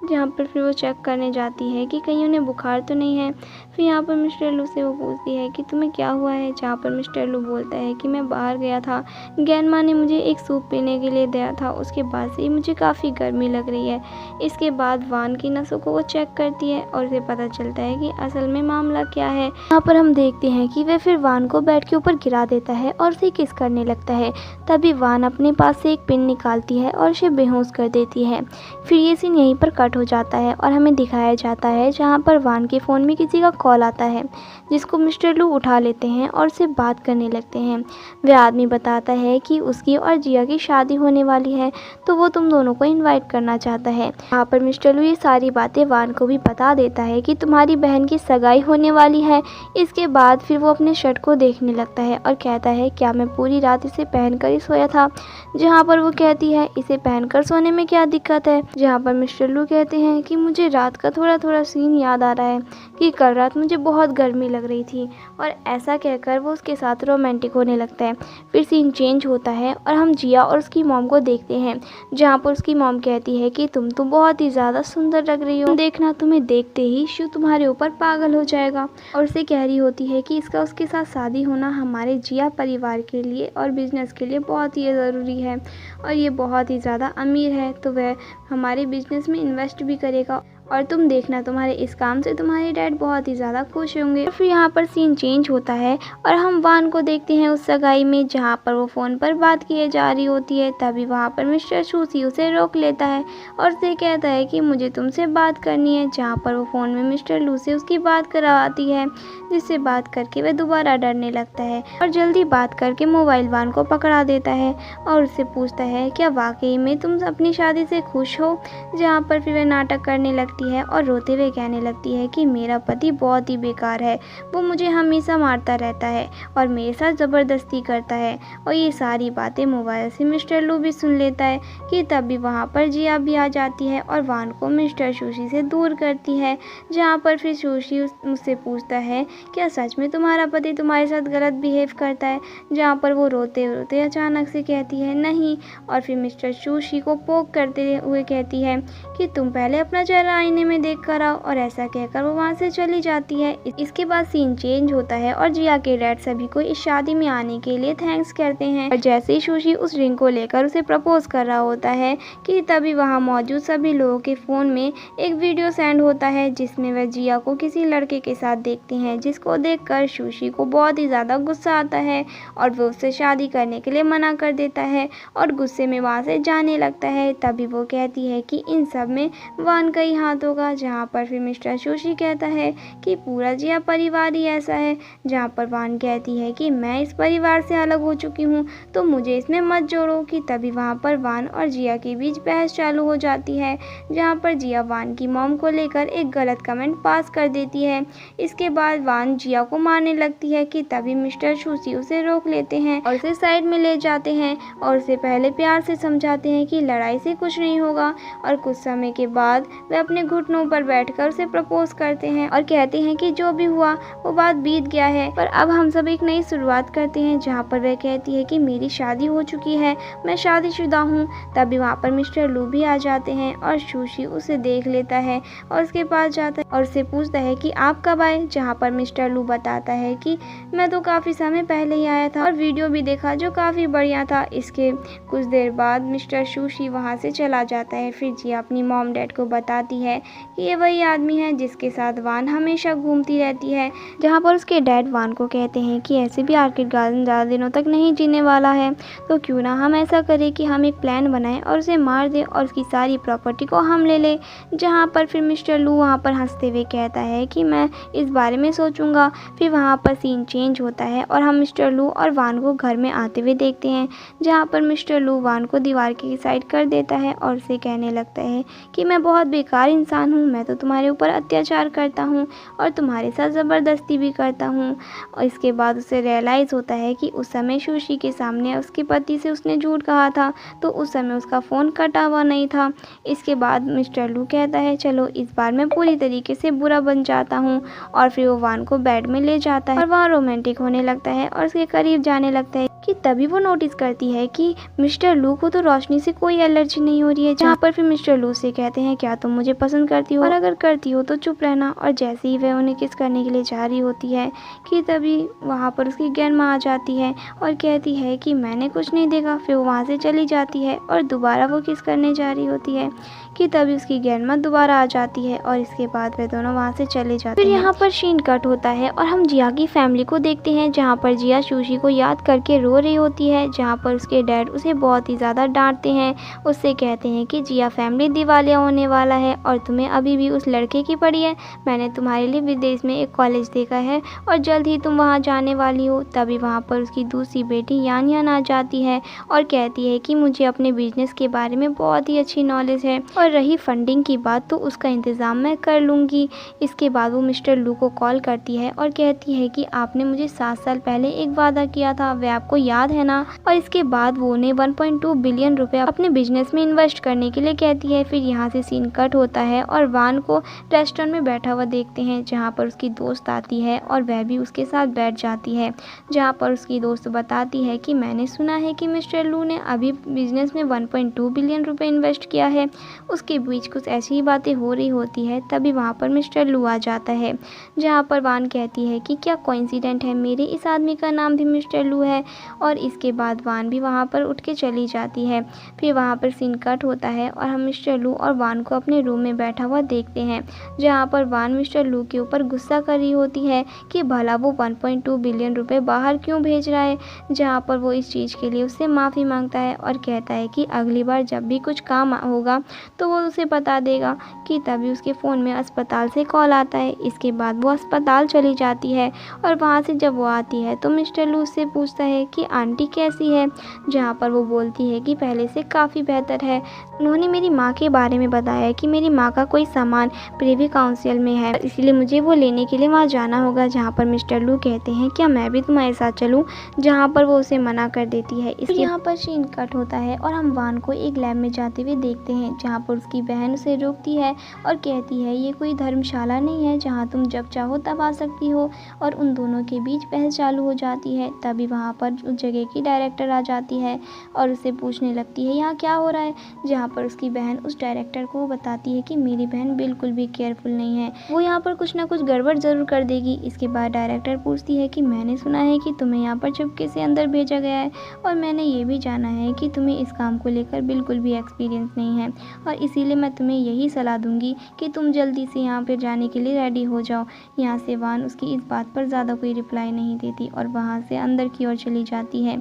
जहाँ पर फिर वो चेक करने जाती है कि कहीं उन्हें बुखार तो नहीं है। फिर यहाँ पर मिस्टर लू से वो पूछती है कि तुम्हें क्या हुआ है, जहाँ पर मिस्टर लू बोलता है कि मैं बाहर गया था, ग्रैंडमा ने मुझे एक सूप पीने के लिए दिया था, उसके बाद से ही मुझे काफ़ी गर्मी लग रही है। इसके बाद वान की नसों को वो चेक करती है और उसे पता चलता है कि असल में मामला क्या है। यहाँ पर हम देखते हैं कि वह फिर वान को बेड के ऊपर गिरा देता है और उसे किस करने लगता है। तभी वान अपने पास से एक पिन निकालती है और उसे बेहोश कर देती है। फिर ये सीन यहीं पर कट हो जाता है और हमें दिखाया जाता है जहाँ पर वान के फ़ोन में किसी का कॉल आता है, जिसको मिस्टर लू उठा लेते हैं और उससे बात करने लगते हैं। वह आदमी बताता है कि उसकी और जिया की शादी होने वाली है, तो वो तुम दोनों को इनवाइट करना चाहता है। यहाँ पर मिस्टर लू ये सारी बातें वान को भी बता देता है कि तुम्हारी बहन की सगाई होने वाली है। इसके बाद फिर वो अपने शर्ट को देखने लगता है और कहता है क्या मैं पूरी रात इसे पहनकर ही सोया था। जहाँ पर वो कहती है इसे पहनकर सोने में क्या दिक्कत है। जहाँ पर मिस्टर लू कहते हैं कि मुझे रात का थोड़ा थोड़ा सीन याद आ रहा है कि कल रात मुझे बहुत गर्मी लग रही थी, और ऐसा कहकर वो उसके साथ रोमांटिक होने लगता है। फिर सीन चेंज होता है और हम जिया और उसकी मॉम को देखते हैं, जहाँ पर उसकी मॉम कहती है कि तुम तो बहुत ही ज़्यादा सुंदर लग रही हो, देखना तुम्हें देखते ही शिव तुम्हारे ऊपर पागल हो जाएगा। और उसे कह रही होती है कि इसका उसके साथ शादी होना हमारे जिया परिवार के लिए और बिजनेस के लिए बहुत ही ज़रूरी है, और ये बहुत ही ज़्यादा अमीर है, तो वह हमारे बिजनेस में इन्वेस्ट भी करेगा, और तुम देखना तुम्हारे इस काम से तुम्हारे डैड बहुत ही ज़्यादा खुश होंगे। फिर यहाँ पर सीन चेंज होता है और हम वान को देखते हैं उस सगाई में, जहाँ पर वो फ़ोन पर बात किए जा रही होती है। तभी वहाँ पर मिस्टर शूसी उसे रोक लेता है और उसे कहता है कि मुझे तुमसे बात करनी है। जहाँ पर वो फ़ोन में मिस्टर लू से उसकी बात करवाती है, जिससे बात करके वह दोबारा डरने लगता है और जल्दी बात करके मोबाइल वान को पकड़ा देता है और उससे पूछता है क्या वाकई में तुम अपनी शादी से खुश हो। जहाँ पर फिर वह नाटक करने लगती है और रोते हुए कहने लगती है कि मेरा पति बहुत ही बेकार है, वो मुझे हमेशा मारता रहता है और मेरे साथ ज़बरदस्ती करता है। और ये सारी बातें मोबाइल से मिस्टर लू भी सुन लेता है। कि तभी वहाँ पर जिया भी आ जाती है और वान को मिस्टर शूसी से दूर करती है। जहाँ पर फिर शूसी उससे पूछता है क्या सच में तुम्हारा पति तुम्हारे साथ गलत बिहेव करता है। जहाँ पर वो रोते रोते अचानक से कहती है नहीं, और फिर मिस्टर शूसी को पोक करते हुए कहती है कि तुम पहले अपना चेहरा आईने में देख कर आओ, और ऐसा कहकर वो वहाँ से चली जाती है। इसके बाद सीन चेंज होता है और जिया के डैड सभी को इस शादी में आने के लिए थैंक्स करते हैं। और जैसे ही शूसी उस रिंग को लेकर उसे प्रपोज कर रहा होता है कि तभी वहाँ मौजूद सभी लोगों के फ़ोन में एक वीडियो सेंड होता है, जिसमें वह जिया को किसी लड़के के साथ देखते हैं, जिसको देखकर शूसी को बहुत ही ज़्यादा गुस्सा आता है और वो उससे शादी करने के लिए मना कर देता है और गुस्से में वहाँ से जाने लगता है। तभी वो कहती है कि इन सब में वान का ही हाथ बात होगा, जहाँ पर फिर मिस्टर सुशी कहता है कि पूरा जिया परिवार ही ऐसा है। जहाँ पर वान कहती है कि मैं इस परिवार से अलग हो चुकी हूँ, तो मुझे इसमें मत जोड़ो। कि तभी वहाँ पर वान और जिया के बीच बहस चालू हो जाती है, जहाँ पर जिया वान की मॉम को लेकर एक गलत कमेंट पास कर देती है। इसके बाद वान जिया को मारने लगती है कि तभी मिस्टर सुशी उसे रोक लेते हैं और उसे साइड में ले जाते हैं और उसे पहले प्यार से समझाते हैं कि लड़ाई से कुछ नहीं होगा। और कुछ समय के बाद वे अपने घुटनों पर बैठकर उसे प्रपोज करते हैं और कहते हैं कि जो भी हुआ वो बात बीत गया है, पर अब हम सब एक नई शुरुआत करते हैं। जहाँ पर वह कहती है कि मेरी शादी हो चुकी है, मैं शादीशुदा हूँ। तभी वहाँ पर मिस्टर लू भी आ जाते हैं और सुशी उसे देख लेता है और उसके पास जाता है और उससे पूछता है कि आप कब आए। जहाँ पर मिस्टर लू बताता है कि मैं तो काफ़ी समय पहले ही आया था और वीडियो भी देखा जो काफ़ी बढ़िया था। इसके कुछ देर बाद मिस्टर सुशी वहाँ से चला जाता है। फिर जिया अपनी मॉम डैड को बताती है कि ये वही आदमी है जिसके साथ वान हमेशा घूमती रहती है। जहाँ पर उसके डैड वान को कहते हैं कि ऐसे भी आर्किड गार्डन ज़्यादा दिनों तक नहीं जीने वाला है, तो क्यों ना हम ऐसा करें कि हम एक प्लान बनाएं और उसे मार दें और उसकी सारी प्रॉपर्टी को हम ले लें। जहाँ पर फिर मिस्टर लू वहाँ पर हंसते हुए कहता है कि मैं इस बारे में सोचूंगा। फिर वहाँ पर सीन चेंज होता है और हम मिस्टर लू और वान को घर में आते हुए देखते हैं, जहाँ पर मिस्टर लू वान को दीवार के साइड कर देता है और उसे कहने लगता है कि मैं बहुत बेकार इंसान हूँ, मैं तो तुम्हारे ऊपर अत्याचार करता हूँ और तुम्हारे साथ ज़बरदस्ती भी करता हूँ। और इसके बाद उसे रियलाइज़ होता है कि उस समय सुशी के सामने उसके पति से उसने झूठ कहा था, तो उस समय उसका फ़ोन कटा हुआ नहीं था। इसके बाद मिस्टर लू कहता है चलो इस बार मैं पूरी तरीके से बुरा बन जाता हूँ, और फिर वो वान को बेड में ले जाता है और वहाँ रोमांटिक होने लगता है और उसके करीब जाने लगता है कि तभी वो नोटिस करती है कि मिस्टर लू को तो रोशनी से कोई एलर्जी नहीं हो रही है। जहाँ पर फिर मिस्टर लू से कहते हैं क्या तुम मुझे पसंद करती हो, और अगर करती हो तो चुप रहना। और जैसे ही वह उन्हें किस करने के लिए जा रही होती है कि तभी वहाँ पर उसकी ग्रैंडमा आ जाती है और कहती है कि मैंने कुछ नहीं देखा। फिर वो वहाँ से चली जाती है और दोबारा वो किस करने जा रही होती है कि तभी उसकी ग्रैंडमा दोबारा आ जाती है और इसके बाद वे दोनों वहाँ से चले जाते हैं। फिर यहाँ पर सीन कट होता है और हम जिया की फैमिली को देखते हैं, जहाँ पर जिया सुशी को याद करके रो रही होती है। जहाँ पर उसके डैड उसे बहुत ही ज़्यादा डांटते हैं, उससे कहते हैं कि जिया फैमिली दिवालिया होने वाला है और तुम्हें अभी भी उस लड़के की पड़ी है। मैंने तुम्हारे लिए विदेश में एक कॉलेज देखा है और जल्द ही तुम वहाँ जाने वाली हो। तभी वहाँ पर उसकी दूसरी बेटी यान यान आ जाती है और कहती है कि मुझे अपने बिजनेस के बारे में बहुत ही अच्छी नॉलेज है और रही फंडिंग की बात तो उसका इंतज़ाम मैं कर लूँगी। इसके बाद वो मिस्टर लू को कॉल करती है और कहती है कि आपने मुझे 7 साल पहले एक वादा किया था, वह आपको याद है ना। और इसके बाद वो उन्हें 1.2 बिलियन रुपया अपने बिजनेस में इन्वेस्ट करने के लिए कहती है। फिर यहाँ से सीन कट होता है और वान को रेस्टोरेंट में बैठा हुआ देखते हैं, जहाँ पर उसकी दोस्त आती है और वह भी उसके साथ बैठ जाती है। जहाँ पर उसकी दोस्त बताती है कि मैंने सुना है कि मिस्टर लू ने अभी बिजनेस में 1.2 बिलियन रुपए इन्वेस्ट किया है। उसके बीच कुछ ऐसी ही बातें हो रही होती है, तभी वहाँ पर मिस्टर लू आ जाता है, जहाँ पर वान कहती है कि क्या कोइंसिडेंट है, मेरे इस आदमी का नाम भी मिस्टर लू है। और इसके बाद वान भी वहाँ पर उठ के चली जाती है। फिर वहाँ पर सीन कट होता है और हम मिस्टर लू और वान को अपने रूम में बैठा हुआ देखते हैं, जहाँ पर वान मिस्टर लू के ऊपर गुस्सा कर रही होती है कि भला वो 1.2 बिलियन रुपए बाहर क्यों भेज रहा है। जहाँ पर वो इस चीज़ के लिए उससे माफ़ी मांगता है और कहता है कि अगली बार जब भी कुछ काम होगा तो वो उसे बता देगा। कि तभी उसके फ़ोन में अस्पताल से कॉल आता है। इसके बाद वो अस्पताल चली जाती है और वहाँ से जब वो आती है तो मिस्टर लू उससे पूछता है कि आंटी कैसी है, जहाँ पर वो बोलती है कि पहले से काफ़ी बेहतर है। उन्होंने मेरी माँ के बारे में बताया कि मेरी माँ का कोई सामान प्रिवी काउंसिल में है, इसलिए मुझे वो लेने के लिए वहाँ जाना होगा। जहाँ पर मिस्टर लू कहते हैं क्या मैं भी तुम्हारे साथ चलूँ, जहाँ पर वो उसे मना कर देती है। इसके यहाँ पर सीन कट होता है और हम वान को एक लैब में जाते हुए देखते हैं, जहाँ पर उसकी बहन उसे रोकती है और कहती है ये कोई धर्मशाला नहीं है जहाँ तुम जब चाहो तब आ सकती हो। और उन दोनों के बीच बहस चालू हो जाती है। तभी वहाँ पर उस जगह की डायरेक्टर आ जाती है और उसे पूछने लगती है यहाँ क्या हो रहा है। जहाँ पर उसकी बहन उस डायरेक्टर को बताती है कि मेरी बहन बिल्कुल भी केयरफुल नहीं है, वो यहाँ पर कुछ ना कुछ गड़बड़ ज़रूर कर देगी। इसके बाद डायरेक्टर पूछती है कि मैंने सुना है कि तुम्हें यहाँ पर चुपके से अंदर भेजा गया है और मैंने ये भी जाना है कि तुम्हें इस काम को लेकर बिल्कुल भी एक्सपीरियंस नहीं है, और इसीलिए मैं तुम्हें यही सलाह दूंगी कि तुम जल्दी से यहाँ पर जाने के लिए रेडी हो जाओ। यहाँ से वान उसकी इस बात पर ज़्यादा कोई रिप्लाई नहीं देती और वहाँ से अंदर की ओर चली जाती है।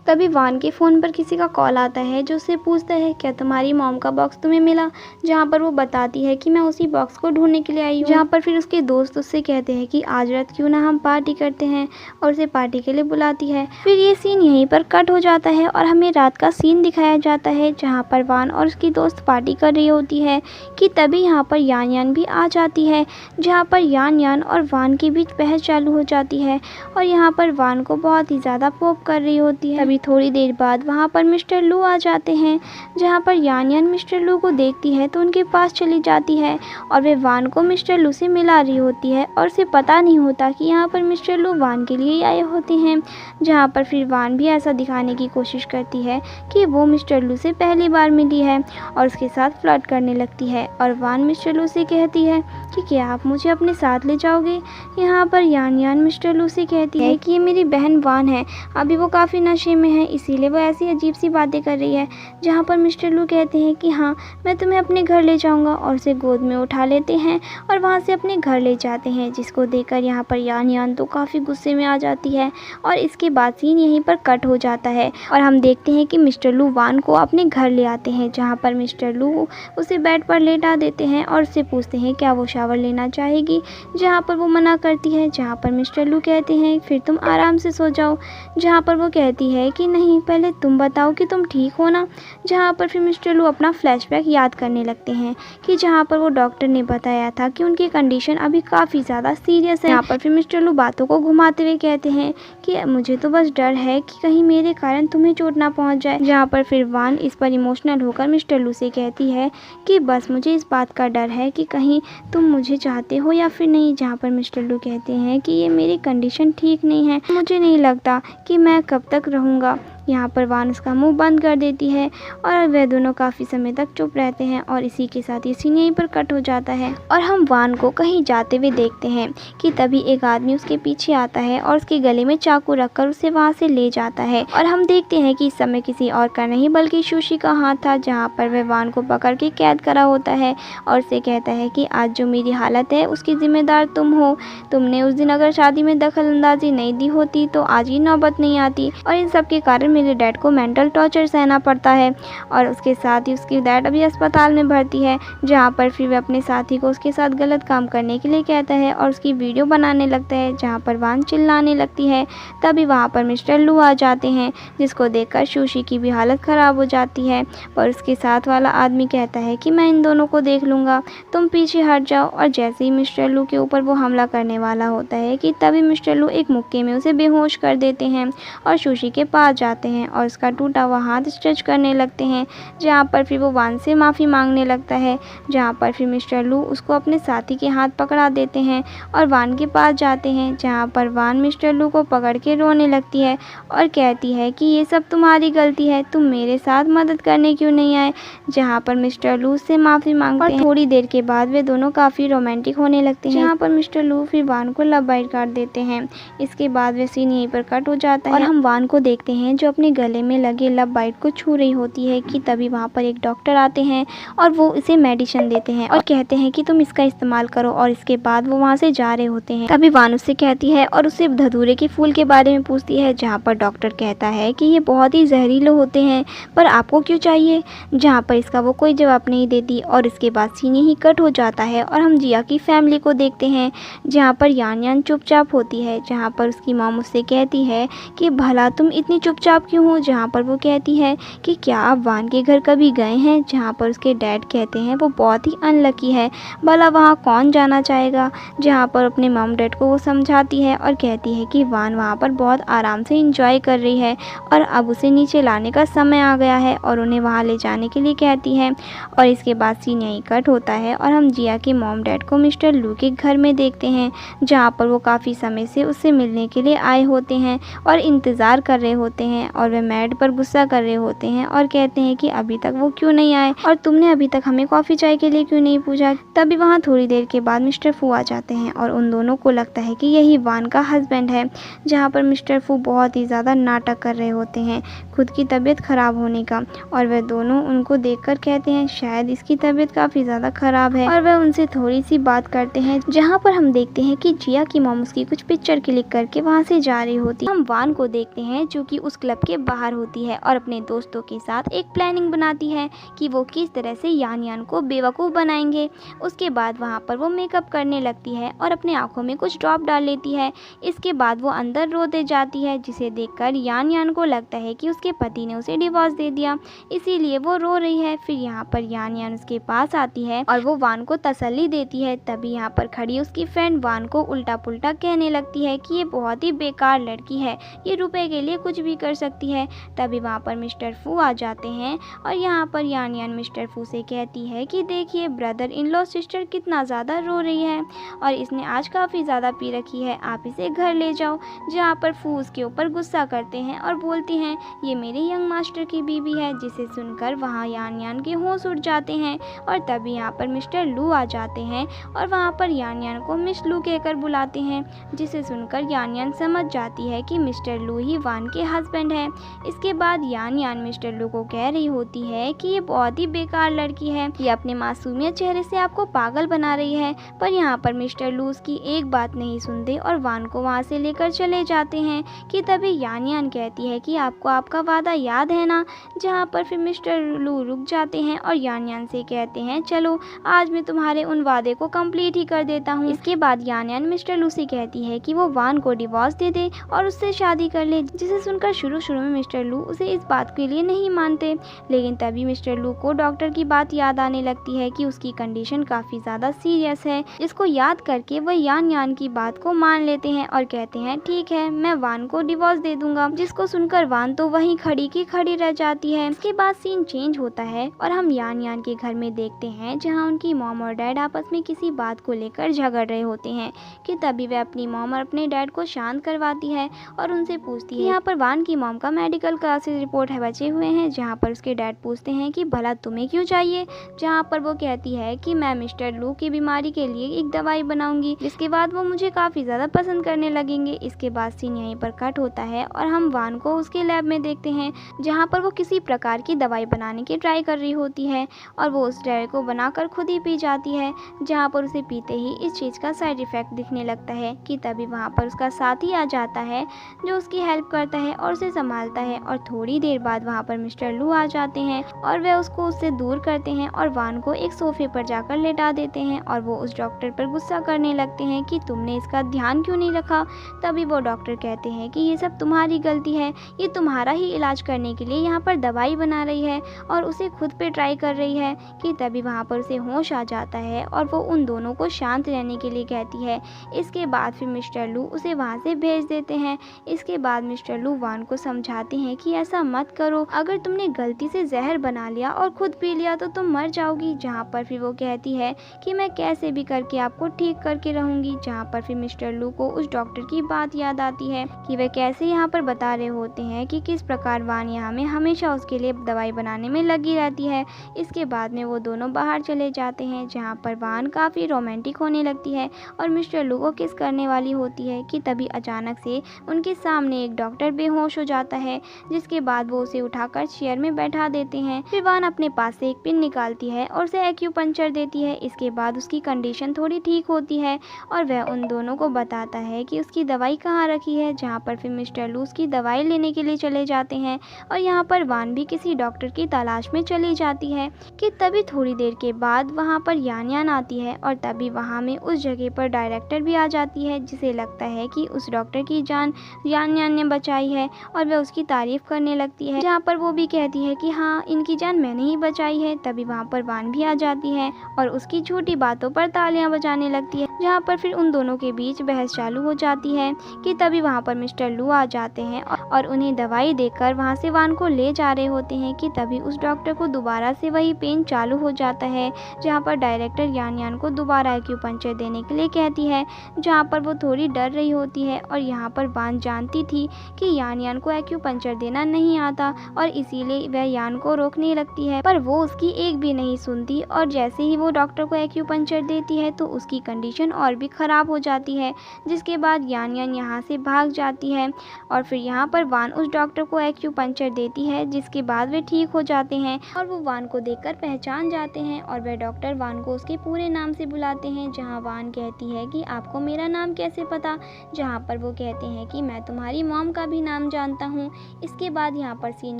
तभी वान के फ़ोन पर किसी का कॉल आता है जो उससे पूछता है क्या तुम्हारी मॉम का बॉक्स तुम्हें मिला, जहाँ पर वो बताती है कि मैं उसी बॉक्स को ढूंढने के लिए आई हूँ। जहाँ पर फिर उसके दोस्त उससे कहते हैं कि आज रात क्यों ना हम पार्टी करते हैं, और उसे पार्टी के लिए बुलाती है। फिर ये सीन यहीं पर कट हो जाता है और हमें रात का सीन दिखाया जाता है जहाँ पर वान और उसकी दोस्त पार्टी कर रही होती है कि तभी यहाँ पर यान यान भी आ जाती है, जहाँ पर यान यान और वान के बीच बहस चालू हो जाती है और यहाँ पर वान को बहुत ही ज़्यादा पोप कर रही होती है। तभी थोड़ी देर बाद वहाँ पर मिस्टर लू आ जाते हैं, जहाँ पर यान यान मिस्टर लू को देखती है तो उनके पास चली जाती है और वे वान को मिस्टर लू से मिला रही होती है और उसे पता नहीं होता कि यहाँ पर मिस्टर लू वान के लिए ही आए होते हैं। जहाँ पर फिर वान भी ऐसा दिखाने की कोशिश करती है कि वो मिस्टर लू से पहली बार मिली है और उसके साथ फ्लर्ट करने लगती है और वान मिस्टर लू से कहती है कि क्या आप मुझे अपने साथ ले जाओगे। यहाँ पर यान यान मिस्टर लू से कहती है कि ये मेरी बहन वान है, अभी वो काफ़ी नशे में है इसीलिए वो ऐसी अजीब सी बातें कर रही है। जहाँ पर मिस्टर लू कहते हैं कि हाँ मैं तुम्हें अपने घर ले जाऊँगा और उसे गोद में उठा लेते हैं और वहाँ से अपने घर ले जाते हैं, जिसको देखकर यहाँ पर यान यान तो काफ़ी गुस्से में आ जाती है और इसके बाद सीन यहीं पर कट हो जाता है और हम देखते हैं कि मिस्टर लू वान को अपने घर ले आते हैं, जहाँ पर मिस्टर लू उसे बेड पर लेटा देते हैं और उससे पूछते हैं क्या वो शावर लेना चाहेगी, जहाँ पर वो मना करती है। जहाँ पर मिस्टर लू कहते हैं फिर तुम आराम से सो जाओ, जहाँ पर वो कहती है कि नहीं पहले तुम बताओ कि तुम ठीक हो ना। जहाँ पर फिर मिस्टर लू अपना फ्लैशबैक याद करने लगते हैं कि जहाँ पर वो डॉक्टर ने बताया था कि उनकी कंडीशन अभी काफ़ी ज़्यादा सीरियस है। यहाँ पर फिर मिस्टर लू बातों को घुमाते हुए कहते हैं कि मुझे तो बस डर है कि कहीं मेरे कारण तुम्हें चोट ना पहुँच जाए। जहाँ पर फिर वान इस पर इमोशनल होकर मिस्टर लू से कहती है कि बस मुझे इस बात का डर है कि कहीं तुम मुझे चाहते हो या फिर नहीं। जहाँ पर मिस्टर लू कहते हैं कि ये मेरी कंडीशन ठीक नहीं है, मुझे नहीं लगता कि मैं कब तक रहूँगा। यहाँ पर वान उसका मुंह बंद कर देती है और वह दोनों काफ़ी समय तक चुप रहते हैं और इसी के साथ ये सीन यहीं पर कट हो जाता है और हम वान को कहीं जाते हुए देखते हैं कि तभी एक आदमी उसके पीछे आता है और उसके गले में चाकू रखकर उसे वहाँ से ले जाता है और हम देखते हैं कि इस समय किसी और का नहीं बल्कि सुशी का हाथ था, जहाँ पर वह वान को पकड़ के कैद करा होता है और उसे कहता है कि आज जो मेरी हालत है उसकी जिम्मेदार तुम हो। तुमने उस दिन अगर शादी में दखल अंदाजी नहीं दी होती तो आज ये नौबत नहीं आती और इन सब के कारण मेरे डैड को मेंटल टॉर्चर सहना पड़ता है। और उसके साथ ही उसकी डैड अभी अस्पताल में भर्ती है, जहाँ पर फिर वह अपने साथी को उसके साथ गलत काम करने के लिए कहता है और उसकी वीडियो बनाने लगता है, जहाँ पर वान चिल्लाने लगती है। तभी वहाँ पर मिस्टर लू आ जाते हैं, जिसको देखकर सुशी की भी हालत ख़राब हो जाती है और उसके साथ वाला आदमी कहता है कि मैं इन दोनों को देख लूँगा, तुम पीछे हट जाओ। और जैसे ही मिस्टर लू के ऊपर वो हमला करने वाला होता है कि तभी मिस्टर लू एक मुक्के में उसे बेहोश कर देते हैं और सुशी के पास जाते हैं और उसका टूटा हुआ हाथ स्ट्रेच करने लगते हैं, जहाँ पर फिर वो वान से माफ़ी मांगने लगता है। जहाँ पर फिर मिस्टर लू उसको अपने साथी के हाथ पकड़ा देते हैं और वान के पास जाते हैं, जहाँ पर वान मिस्टर लू को पकड़ के रोने लगती है और कहती है कि ये सब तुम्हारी गलती है, तुम मेरे साथ मदद करने क्यों नहीं आए। जहाँ पर मिस्टर लू से माफ़ी मांगते हैं। थोड़ी देर के बाद वे दोनों काफ़ी रोमांटिक होने लगते हैं, जहाँ पर मिस्टर लू फिर वान को लव बाइट काट देते हैं। इसके बाद वे सीन यहीं पर कट हो जाता है और हम वान को देखते हैं जो अपने गले में लगे लव बाइट को छू रही होती है कि तभी वहाँ पर एक डॉक्टर आते हैं और वो इसे मेडिसिन देते हैं और कहते हैं कि तुम इसका इस्तेमाल करो। और इसके बाद वो वहाँ से जा रहे होते हैं। तभी वान उससे कहती है और उसे धतूरे के फूल के बारे में पूछती है, जहाँ पर डॉक्टर कहता है कि ये बहुत ही जहरीले होते हैं, पर आपको क्यों चाहिए। जहाँ पर इसका वो कोई जवाब नहीं देती और इसके बाद सीन ही कट हो जाता है और हम जिया की फैमिली को देखते हैं, जहाँ पर यान यान चुपचाप होती है। जहाँ पर उसकी मॉम उससे कहती है कि भला तुम इतनी चुपचाप क्यों हो। जहाँ पर वो कहती है कि क्या आप वान के घर कभी गए हैं। जहाँ पर उसके डैड कहते हैं वो बहुत ही अनलकी है, भला वहाँ कौन जाना चाहेगा। जहाँ पर अपने मॉम डैड को वो समझाती है और कहती है कि वान वहाँ पर बहुत आराम से इंजॉय कर रही है और अब उसे नीचे लाने का समय आ गया है और उन्हें वहाँ ले जाने के लिए कहती है। और इसके बाद सीन यहीं कट होता है और हम जिया के मॉम डैड को मिस्टर लू के घर में देखते हैं, जहाँ पर वो काफ़ी समय से उससे मिलने के लिए आए होते हैं और इंतज़ार कर रहे होते हैं और वे मैड पर गुस्सा कर रहे होते हैं और कहते हैं कि अभी तक वो क्यों नहीं आए और तुमने अभी तक हमें कॉफ़ी चाय के लिए क्यों नहीं पूछा। तभी वहाँ थोड़ी देर के बाद मिस्टर फू आ जाते हैं और उन दोनों को लगता है कि यही वान का हस्बैंड है। जहाँ पर मिस्टर फू बहुत ही ज़्यादा नाटक कर रहे होते हैं खुद की तबीयत ख़राब होने का और वह दोनों उनको देखकर कहते हैं शायद इसकी तबीयत काफ़ी ज़्यादा ख़राब है और वह उनसे थोड़ी सी बात करते हैं। जहाँ पर हम देखते हैं कि जिया की मॉम उसकी कुछ पिक्चर क्लिक करके वहाँ से जा रही होती है। हम वान को देखते हैं जो कि उस क्लब सबके बाहर होती है और अपने दोस्तों के साथ एक प्लानिंग बनाती है कि वो किस तरह से यान यान को बेवकूफ़ बनाएंगे। उसके बाद वहाँ पर वो मेकअप करने लगती है और अपने आँखों में कुछ ड्रॉप डाल लेती है। इसके बाद वो अंदर रोते जाती है, जिसे देखकर यान यान को लगता है कि उसके पति ने उसे डिवोर्स दे दिया, इसीलिए वो रो रही है। फिर यहाँ पर यान यान उसके पास आती है और वो वान को तसल्ली देती है। तभी यहाँ पर खड़ी उसकी फ्रेंड वान को उल्टा पुल्टा कहने लगती है कि ये बहुत ही बेकार लड़की है, ये रुपए के लिए कुछ भी कर सकती है। तभी वहाँ पर मिस्टर फू आ जाते हैं और यहाँ पर यान यान मिस्टर फू से कहती है कि देखिए ब्रदर इन लॉ सिस्टर कितना ज़्यादा रो रही है और इसने आज काफ़ी ज़्यादा पी रखी है, आप इसे घर ले जाओ। जहाँ पर फू उसके ऊपर गुस्सा करते हैं और बोलती हैं ये मेरे यंग मास्टर की बीवी है, जिसे सुनकर वहाँ यान यान के होश उड़ जाते हैं। और तभी यहाँ पर मिस्टर लू आ जाते हैं और वहाँ पर यान यान को मिस लू कहकर बुलाते हैं, जिसे सुनकर यान यान समझ जाती है कि मिस्टर लू ही वान के हस्बैंड है। इसके बाद यान यान मिस्टर लू को कह रही होती है कि ये बहुत ही बेकार लड़की है, ये अपने मासूमियत चेहरे से आपको पागल बना रही है। पर यहाँ पर मिस्टर लू उसकी एक बात नहीं सुनते और वान को वहाँ से लेकर चले जाते हैं। कि तभी यान यान कहती है कि आपको आपका वादा याद है ना। जहाँ पर फिर मिस्टर लू रुक जाते हैं और यान यान से कहते हैं चलो आज मैं तुम्हारे उन वादे को कंप्लीट ही कर देता हूँ। इसके बाद यान यान मिस्टर लू से कहती है कि वो वान को डिवोर्स दे दे और उससे शादी कर ले, जिसे सुनकर शुरू में मिस्टर लू उसे इस बात के लिए नहीं मानते। लेकिन तभी मिस्टर लू को डॉक्टर की बात याद आने लगती है कि उसकी कंडीशन काफ़ी ज़्यादा सीरियस है, जिसको याद करके वह यान यान की बात को मान लेते हैं और कहते हैं ठीक है मैं वान को डिवोर्स दे दूंगा। जिसको सुनकर वान तो वहीं खड़ी की खड़ी रह जाती है। इसके बाद सीन चेंज होता है और हम यान यान के घर में देखते हैं, जहाँ उनकी मॉम और डैड आपस में किसी बात को लेकर झगड़ रहे होते हैं। कि तभी वह अपनी मॉम और अपने डैड को शांत करवाती है और उनसे पूछती है यहाँ पर वान की मॉम का मेडिकल क्लासेस रिपोर्ट है बचे हुए हैं। जहाँ पर उसके डैड पूछते हैं कि भला तुम्हें क्यों चाहिए। जहाँ पर वो कहती है कि मैं मिस्टर लू की बीमारी के लिए एक दवाई बनाऊंगी, जिसके बाद वो मुझे काफ़ी ज़्यादा पसंद करने लगेंगे। इसके बाद सीन यहीं पर कट होता है और हम वान को उसके लैब में देखते हैं, जहाँ पर वो किसी प्रकार की दवाई बनाने की ट्राई कर रही होती है और वो उस दवाई को बनाकर खुद ही पी जाती है। जहाँ पर उसे पीते ही इस चीज़ का साइड इफ़ेक्ट दिखने लगता है। कि तभी वहाँ पर उसका साथी आ जाता है जो उसकी हेल्प करता है और उसे संभालता है। और थोड़ी देर बाद वहाँ पर मिस्टर लू आ जाते हैं और वे उसको उससे दूर करते हैं और वान को एक सोफे पर जाकर लेटा देते हैं और वो उस डॉक्टर पर गुस्सा करने लगते हैं कि तुमने इसका ध्यान क्यों नहीं रखा। तभी वो डॉक्टर कहते हैं कि ये सब तुम्हारी गलती है, ये तुम्हारा ही इलाज करने के लिए यहाँ पर दवाई बना रही है और उसे खुद पे ट्राई कर रही है। कि तभी वहाँ पर उसे होश आ जाता है और वो उन दोनों को शांत रहने के लिए कहती है। इसके बाद फिर मिस्टर लू उसे वहाँ से भेज देते हैं। इसके बाद मिस्टर लू वान को समझाते हैं कि ऐसा मत करो, अगर तुमने गलती से जहर बना लिया और खुद पी लिया तो तुम मर जाओगी। जहाँ पर फिर वो कहती है कि मैं कैसे भी करके आपको ठीक करके रहूंगी। जहाँ पर फिर मिस्टर लू को उस डॉक्टर की बात याद आती है कि वे कैसे यहाँ पर बता रहे होते हैं कि किस प्रकार वान यहाँ में हमेशा उसके लिए दवाई बनाने में लगी रहती है। इसके बाद में वो दोनों बाहर चले जाते हैं, जहाँ पर वान काफ़ी रोमांटिक होने लगती है और मिस्टर लू को किस करने वाली होती है। कि तभी अचानक से उनके सामने एक डॉक्टर बेहोश हो जाता है, जिसके बाद वो उसे उठाकर चेयर में बैठा देते हैं। फिर वान अपने पास से एक पिन निकालती है और उसे एक्यूपंक्चर देती है। इसके बाद उसकी कंडीशन थोड़ी ठीक होती है और वह उन दोनों को बताता है कि उसकी दवाई कहाँ रखी है। जहाँ पर फिर मिस्टर लू उसकी दवाई लेने के लिए चले जाते हैं और यहाँ पर वान भी किसी डॉक्टर की तलाश में चली जाती है। कि तभी थोड़ी देर के बाद वहाँ पर यान यान आती है और तभी वहाँ में उस जगह पर डायरेक्टर भी आ जाती है, जिसे लगता है कि उस डॉक्टर की जान यान यान ने बचाई है और वह उसकी तारीफ करने लगती है। जहाँ पर वो भी कहती है कि हाँ इनकी जान मैंने ही बचाई है। तभी वहाँ पर वान भी आ जाती है और उसकी झूठी बातों पर तालियां बजाने लगती है। जहाँ पर फिर उन दोनों के बीच बहस चालू हो जाती है। कि तभी वहाँ पर मिस्टर लू आ जाते हैं और उन्हें दवाई देकर वहाँ से वान को ले जा रहे होते हैं। कि तभी उस डॉक्टर को दोबारा से वही पेन चालू हो जाता है, जहाँ पर डायरेक्टर यान यान को दोबारा एक्यूपंक्चर देने के लिए कहती है। जहाँ पर वो थोड़ी डर रही होती है और यहाँ पर वान जानती थी कि यान यान को एक्यूपंक्चर देना नहीं आता और इसीलिए वह यान को रोकने लगती है, पर वो उसकी एक भी नहीं सुनती और जैसे ही वो डॉक्टर को एक्यूपंक्चर देती है तो उसकी कंडीशन और भी ख़राब हो जाती है। जिसके बाद यान यान यहाँ से भाग जाती है और फिर यहाँ पर वान उस डॉक्टर को एक्यूपंक्चर देती है, जिसके बाद वे ठीक हो जाते हैं और वो वान को देखकर पहचान जाते हैं और वह डॉक्टर वान को उसके पूरे नाम से बुलाते हैं। जहाँ वान कहती है कि आपको मेरा नाम कैसे पता। जहाँ पर वो कहते हैं कि मैं तुम्हारी मॉम का भी नाम जानता आता हूँ। इसके बाद यहाँ पर सीन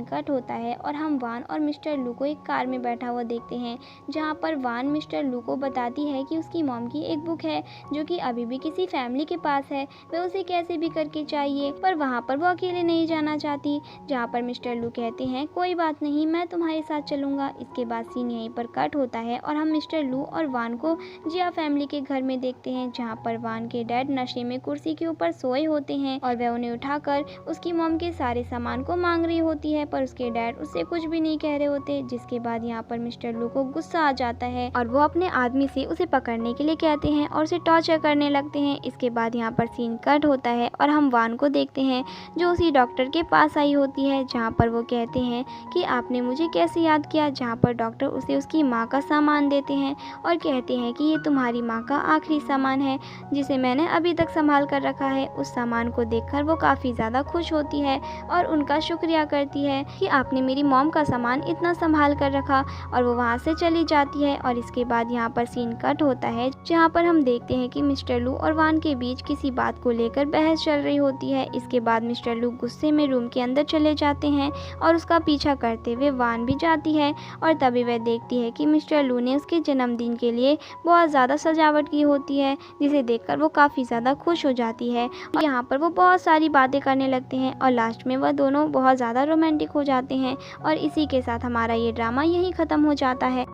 कट होता है और हम वान और मिस्टर लू को एक कार में बैठा हुआ देखते हैं, जहाँ पर वान मिस्टर लू को बताती है कि उसकी मॉम की एक बुक है जो कि अभी भी किसी फैमिली के पास है, वह उसे कैसे भी करके चाहिए, पर वहाँ पर वो अकेले नहीं जाना चाहती। जहाँ पर मिस्टर लू कहते हैं कोई बात नहीं, मैं तुम्हारे साथ चलूँगा। इसके बाद सीन यहीं पर कट होता है और हम मिस्टर लू और वान को जिया फैमिली के घर में देखते हैं, जहाँ पर वान के डैड नशे में कुर्सी के ऊपर सोए होते हैं और वह उन्हें उठाकर उसकी मॉम के सारे सामान को मांग रही होती है, पर उसके डैड उससे कुछ भी नहीं कह रहे होते। जिसके बाद यहाँ पर मिस्टर लू को गुस्सा आ जाता है और वो अपने आदमी से उसे पकड़ने के लिए कहते हैं और उसे टॉर्चर करने लगते हैं। इसके बाद यहाँ पर सीन कट होता है और हम वान को देखते हैं जो उसी डॉक्टर के पास आई होती है, जहाँ पर वो कहते हैं कि आपने मुझे कैसे याद किया। जहाँ पर डॉक्टर उसे उसकी माँ का सामान देते हैं और कहते हैं कि ये तुम्हारी माँ का आखिरी सामान है जिसे मैंने अभी तक संभाल कर रखा है। उस सामान को देखकर वो काफ़ी ज़्यादा खुश होती है और उनका शुक्रिया करती है कि आपने मेरी मॉम का सामान इतना संभाल कर रखा, और वो वहाँ से चली जाती है। और इसके बाद यहाँ पर सीन कट होता है जहाँ पर हम देखते हैं कि मिस्टर लू और वान के बीच किसी बात को लेकर बहस चल रही होती है। इसके बाद मिस्टर लू गुस्से में रूम के अंदर चले जाते हैं और उसका पीछा करते हुए वान भी जाती है, और तभी वह देखती है कि मिस्टर लू ने उसके जन्मदिन के लिए बहुत ज़्यादा सजावट की होती है, जिसे देखकर वो काफ़ी ज़्यादा खुश हो जाती है और यहाँ पर वो बहुत सारी बातें करने लगते हैं और लास्ट में वह दोनों बहुत ज़्यादा रोमांटिक हो जाते हैं। और इसी के साथ हमारा ये ड्रामा यहीं ख़त्म हो जाता है।